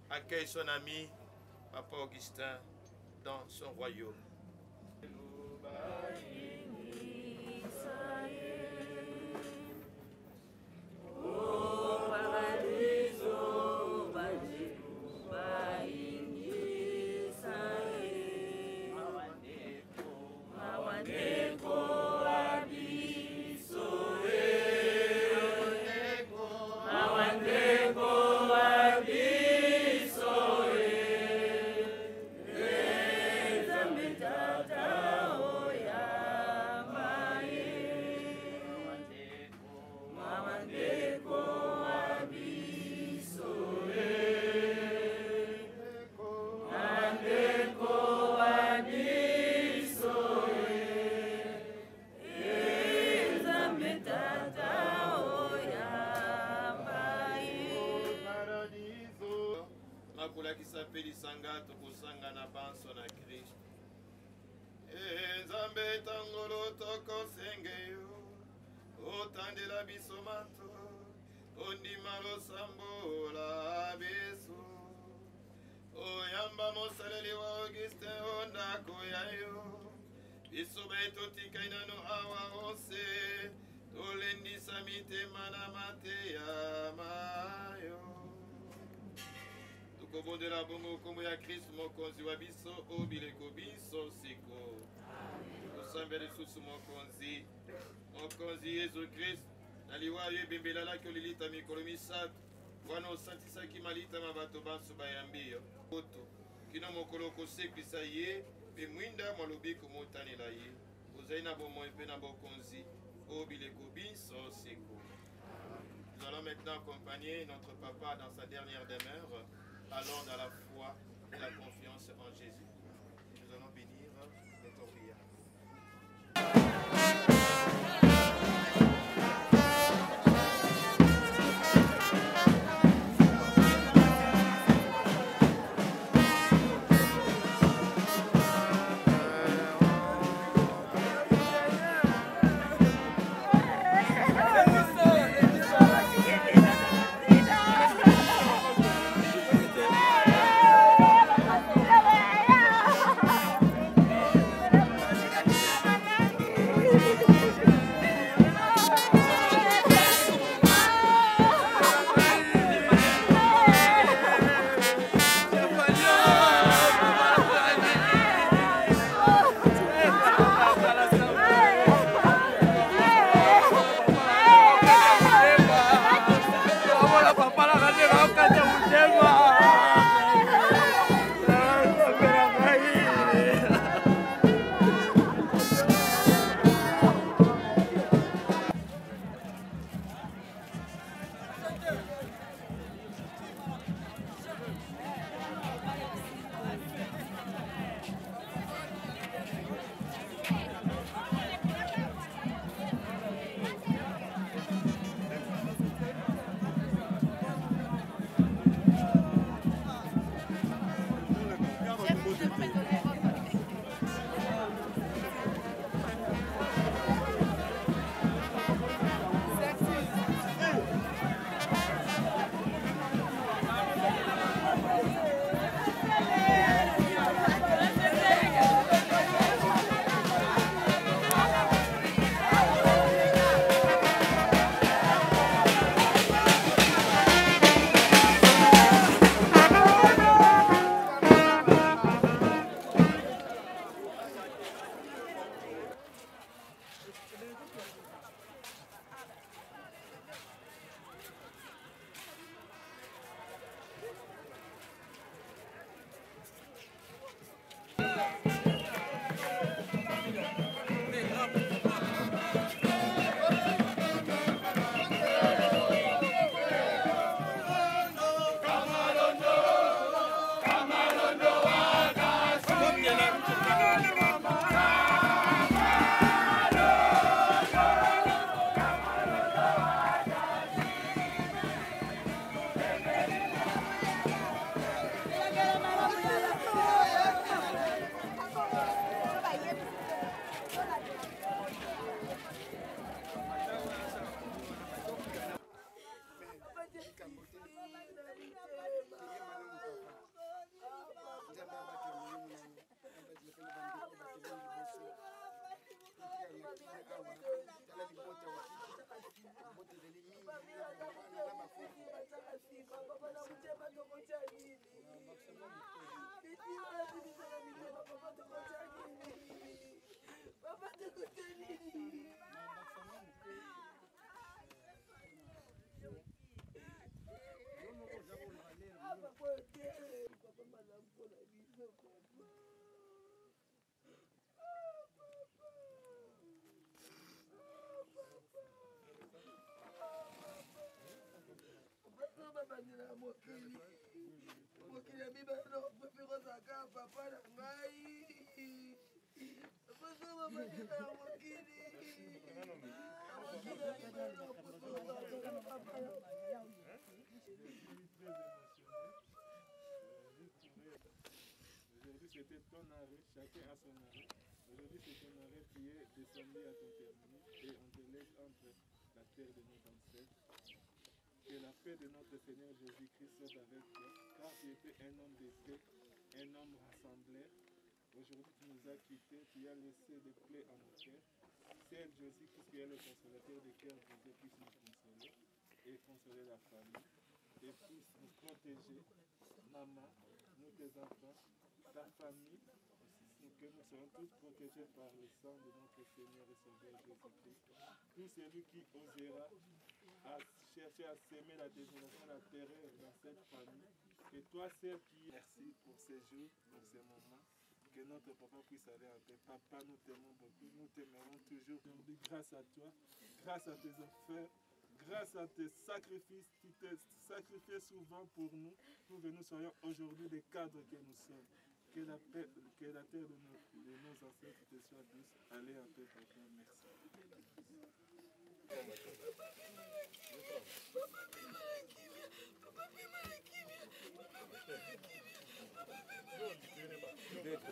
accueille son ami Papa Augustin dans son royaume. Tukobondela bongo kombo ya Kristo mokonzi wa biso obileko biso siko. Osambia lisusu mokonzi Yesu Kristo naliwa yo ebembela laki olilita mikolo misato wana osantisaki malitama bato banso bayambi yo oto kino mokolo okosekwisa ye mpe mwinda malobiko motanela ye ozali na bomoi mpe na bokonzi obileko biso siko. Nous allons maintenant accompagner notre papa dans sa dernière demeure. Allons dans la foi et la confiance en Jésus. Nous allons bénir les torbillas. Yeah. Aujourd'hui c'était ton arrêt, chacun a son arrêt. Aujourd'hui c'est ton arrêt qui est descendu à ton terminus et on te laisse entre la terre de nos ancêtres. Que la paix de notre Seigneur Jésus-Christ soit avec toi, car tu étais un homme de paix, un homme rassembleur. Aujourd'hui tu nous as quittés, tu as laissé des plaies en nos cœurs. Seigneur Jésus-Christ qui est le consolateur des cœurs brisés puisse nous consoler et consoler la famille et puisse nous protéger, maman, nous tes enfants, ta famille, que nous serons tous protégés par le sang de notre Seigneur et Sauveur Jésus-Christ. Tout celui qui osera à chercher à s'aimer la désolation, la terreur dans cette famille. Et toi, celle qui... Merci pour ces jours, pour ces moments. Que notre papa puisse aller en paix. Papa, nous t'aimons beaucoup, nous t'aimerons toujours. Aujourd'hui, grâce à toi, grâce à tes affaires, grâce à tes sacrifices, tu t'es sacrifié souvent pour nous que nous soyons aujourd'hui des cadres que nous sommes. Que la paix, que la terre de nos ancêtres te soit douce. Allez en paix, papa. Merci.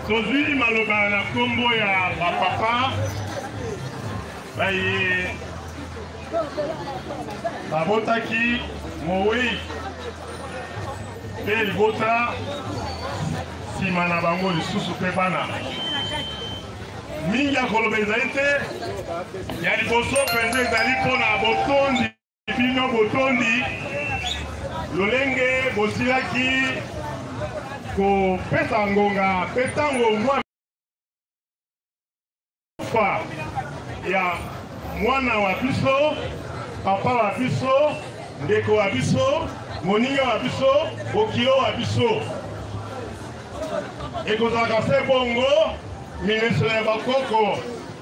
Tozui maloba na kombo ya papa baye babotaki Moïse pe libota sima na bango lisusu pe bana mingi ya koloba ezali te ya liboso mpenza ezali mpona botondi bino botondi lolenge bosilaki kopesa ngonga mpe ntango ya mwana wa biso, papa wa biso, ndeko wa biso, moninga wa biso, okilo wa biso. Ekozalaka se bongo ministre ya bakoko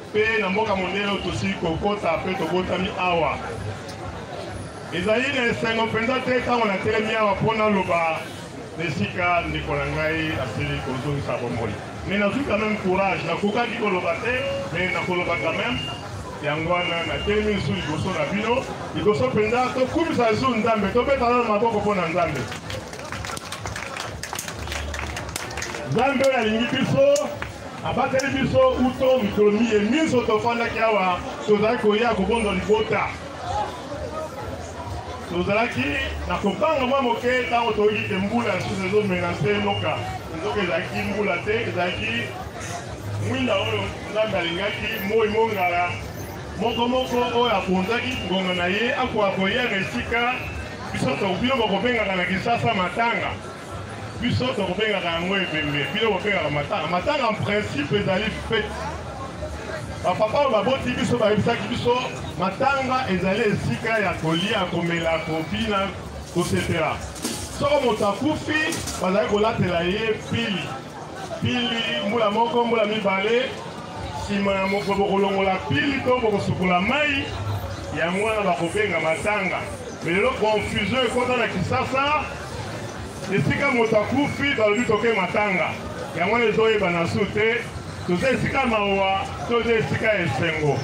mpe na mboka mondele tosili kokota mpe tobotami awa. Ezali na esengo mpenza te ntango natelemi awa mpona loba esika ndeko na ngai asili kozongisa bomoi. Mais nazwi quand même courage, nakokaki koloba te, mais nakoloba quand même. Yango wana natelemi lisusu liboso na bino, liboso mpenza tokumisa lisusu Nzambe, tobetana na maboko mpo na Nzambe. Nzambe oyo alingi biso, abateli biso uto mikolo miye miso tofandaki awa, tozalaki koya kobonza libota. Tozalaki na kopanga mwa moke ntango toyoki ke mbula lisusu ezomenase enoka. Nzoka ezalaki mbula te, ezalaki mwinda oyo Nzambe alingaki moi mongala moko oyo aponzaki ngonga na ye akoka koyaka esika biso bino bokobengaka na Kinshasa matanga, biso tokobengaka yango ebembe, bino bokobengaka matanga. Matanga en principe ezali fete. Bapapa oyo baboti biso bayebisaki biso matanga ezali esika ya kolia, komela, kopina, kosetera. Soko moto akufi bazali kolatela ye pili mbula moko mbula mibale nsima ya moko bokolongola pili to bokosukola mai yango wana bakobenga matanga. Lelo confusion ekota na Kinshasa, esika moto akufi balobi toke matanga yango wana ezoyebana su te, toza esika mawa toza esika esengo.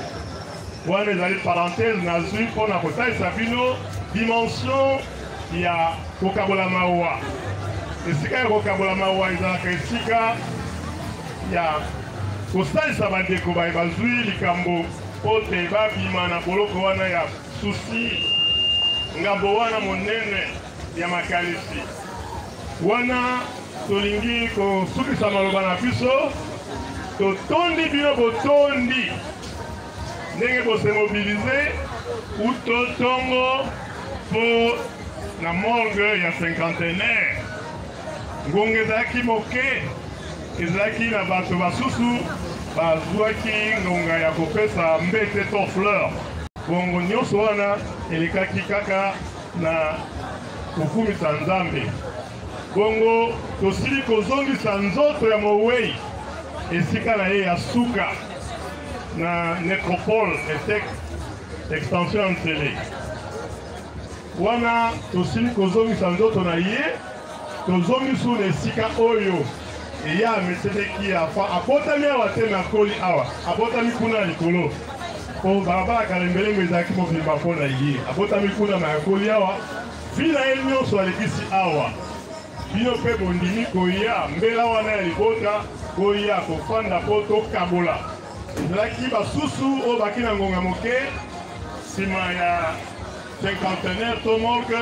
Wana ezali parenthèse nazwi mpona kotalisa bino dimension ya kokabola mawa. Esika ya kokabola mawa ezalaka esika ya kosalisa bandeko baye bazwi likambo po te babima na boloko wana ya susi, ngambo wana monene ya makalisi. Wana tolingi kosukisa maloba na biso, totondi bino botondi ndenge bosemobilize uto tongo po na morgue ya cinquantenaire. Ngonga ezalaki moke, ezalaki na bato basusu bazwaki ngonga ya kopesa mbete to fleur. Bongo nyonso wana elekaki kaka na kokumisa Nzambe. Bongo tosili kozongisa nzoto ya mowei esika na ye ya suka na necropole etek extension ntele. Wana tosili kozongisa nzoto na ye, tozongisu na esika oyo eya Mesedeki afa abotami awa te na koli awa, abotami kuna likolo po balabala kalembelembe ezalaki mobimba mpo na ye, abotami kuna na koli awa, fina ye nyonso alekisi awa. Bino mpe bondimi koya mbela wana ya libota koya kofanda po tokabola. Ezalaki basusu oyo baki na ngonga moke nsima ya cinquantenaire to morgue.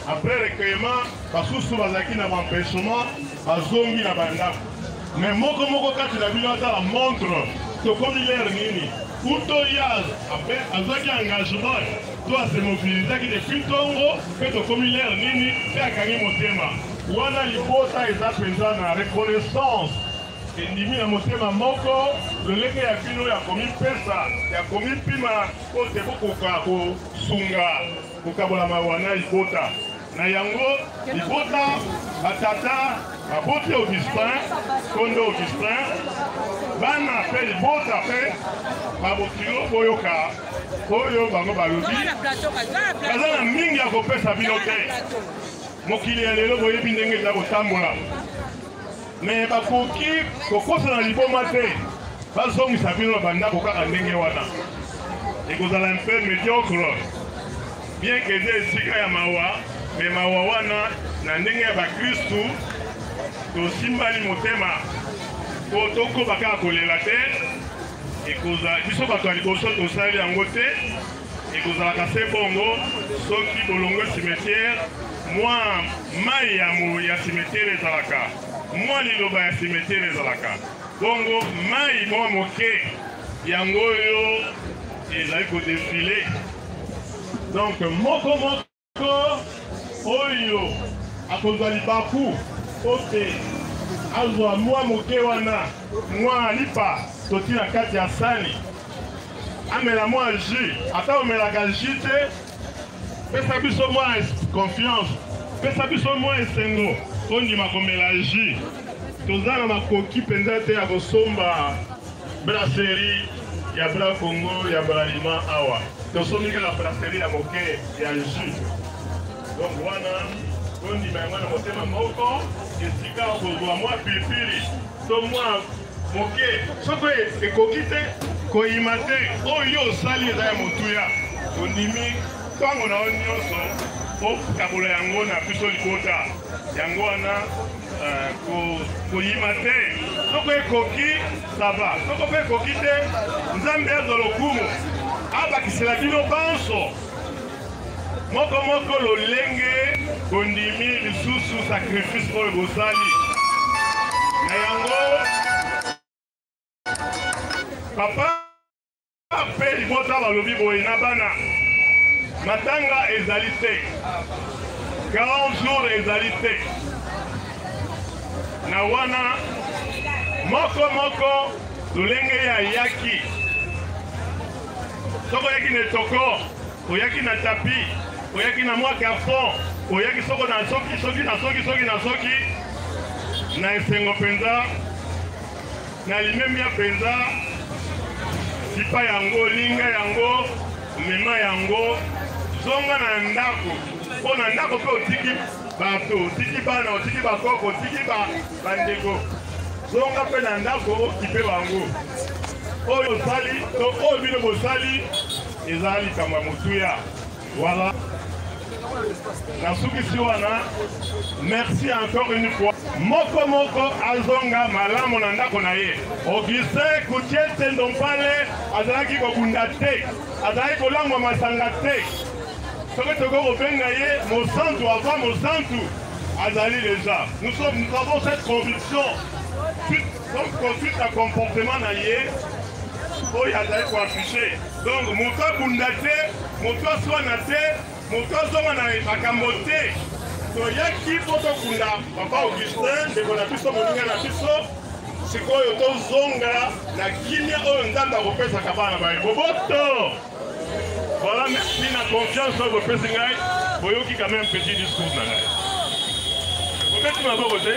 Après recueillement, basusu bazalaki na bampêchement bazongi na bandako. Mais moko kati na bino ata la montre tokomi lere nini uto yaz azwaki engagement to asemobilizaki depuis ntongo mpe tokomi lere nini mpe akangi motema. Wana libota eza mpenza na reconnaissance endimi na motema moko lolenge ya bino ya komipesa ya komipima po te bokoka kosunga kokabolama wana libota. Na yango libota batata baboti Augustin, Kondo Augustin, bana pe libota pe babotilo boyoka oyo bango balobi baza na mingi ya kopesa bino te. Mokili ya lelo boyebi ndenge eza kotambola, me bakoki kokosa na liboma te bazongisa bino na bandako kaka ndenge wana. Ekozala un peu médiocre bien que eza esika ya mawa, me mawa wana na ndenge ya bakristu tosimbali motema po tokoba kaka kolela te. Ekozala biso bato ya liboso tosali yango te, ekozalaka se bongo soki bolongwe cimetière mwa mai ya cimetière ezalaka, mwa liloba ya cimetière ezalaka. Bongo mai mwa moke yango oyo ezali kodefile. Donc moko oyo akozwa libaku ote azwa mwa moke wana mwa lipa toti na kati ya sani amela mwa jus ata omelaka jus te pesa biso mwa confiance pesa biso mwa esengo ondima komela jus toza na makoki mpenza te ya kosomba brasserie ya Bra Congo ya Bralima awa tosombi kaka brasserie ya moke ya jus donc wana ondima yango na motema moko esika kozwa mwa pilipili to mwa moke soko ekoki te koyima te oyo osali eza ya motuya ondimi ntango na yo nyonso okabola yango na biso libota yango wana koyima te soko ekoki sava soko mpe ekoki te nzambe azwa lokumu abakisela bino banso moko lolenge kondimi lisusu sacrifice oyo bosali na yango papa mpe libota balobi boye na bana matanga ezali te 40 jours ezali te na wana moko lolenge ya yaki soko yaki na etoko oyaki na tapi oyaki na mwa carton oyaki soko na soki na esengo mpenza na limemia mpenza sipa yango linga yango mema yango zonga na ndako mpo na ndako mpe otiki bato otiki bana otiki bakoko otiki bandeko zonga mpe na ndako okipe bango oyo osali to oyo bino bosali eza likambo ya motuya voilà nasukisi wana merci encore une fois moko azonga malamu na ndako na ye Augustin Kutiete Ndompale azalaki kobunda te azalaki kolangwa masanga te soki tokokobenga ye mosantu avant mosantu azali déjà nous avons cette conviction suite à comportement na ye oyo azali koaffiche donc moto abunda te moto aswana te moto azonga na makambo te toyaki mpo tokunda papa Augustin ndeko na biso moninga na biso sikoyo tozonga na kimia oyo nzambe akopesaka bana baye boboto voilà merci na confiance oyo bopesi ngai boyoki quand même petit discours na ngai bopesi maboko te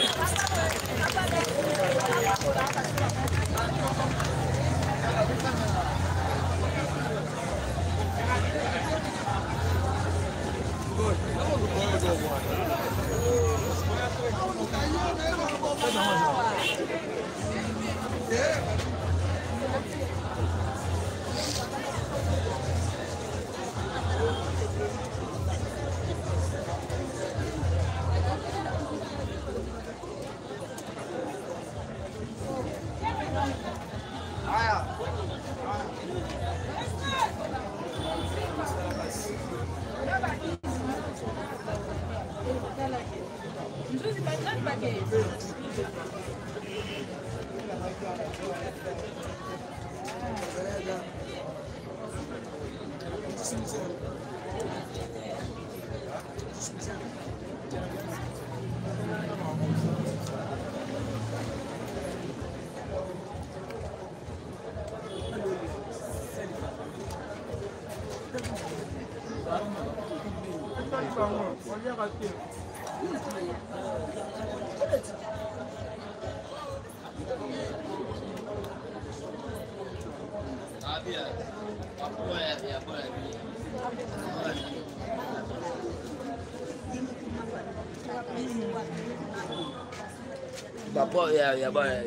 Bapak ya bana.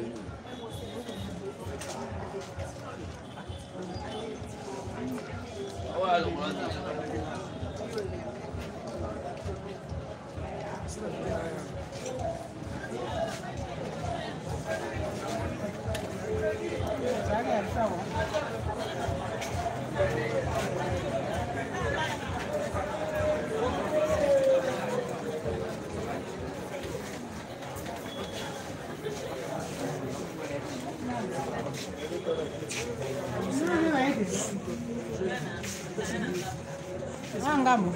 Awal Angamo.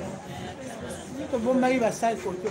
Niko bomba iba sai koto.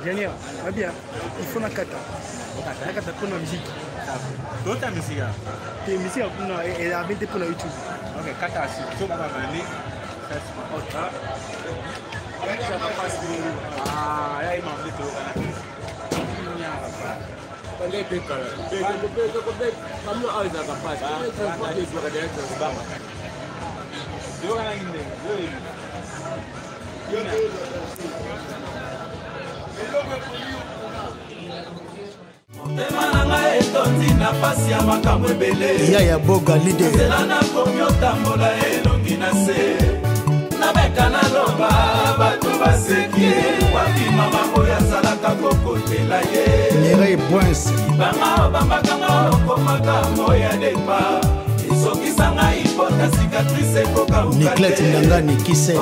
Génial, va bien. Il faut la kata. La kata pour la musique. Toute la musique. La musique, elle a été pour la YouTube. Ok, kata, c'est tout ma mamie. Ah, là il m'a fait tout. Pandai pekal. Pekal. Kamu awal dah kapas. Kamu ni dua kali tu bang. Dua kali ini. Yaya Boga leader. Nere Boins. Nicolette Ndangani qui sait.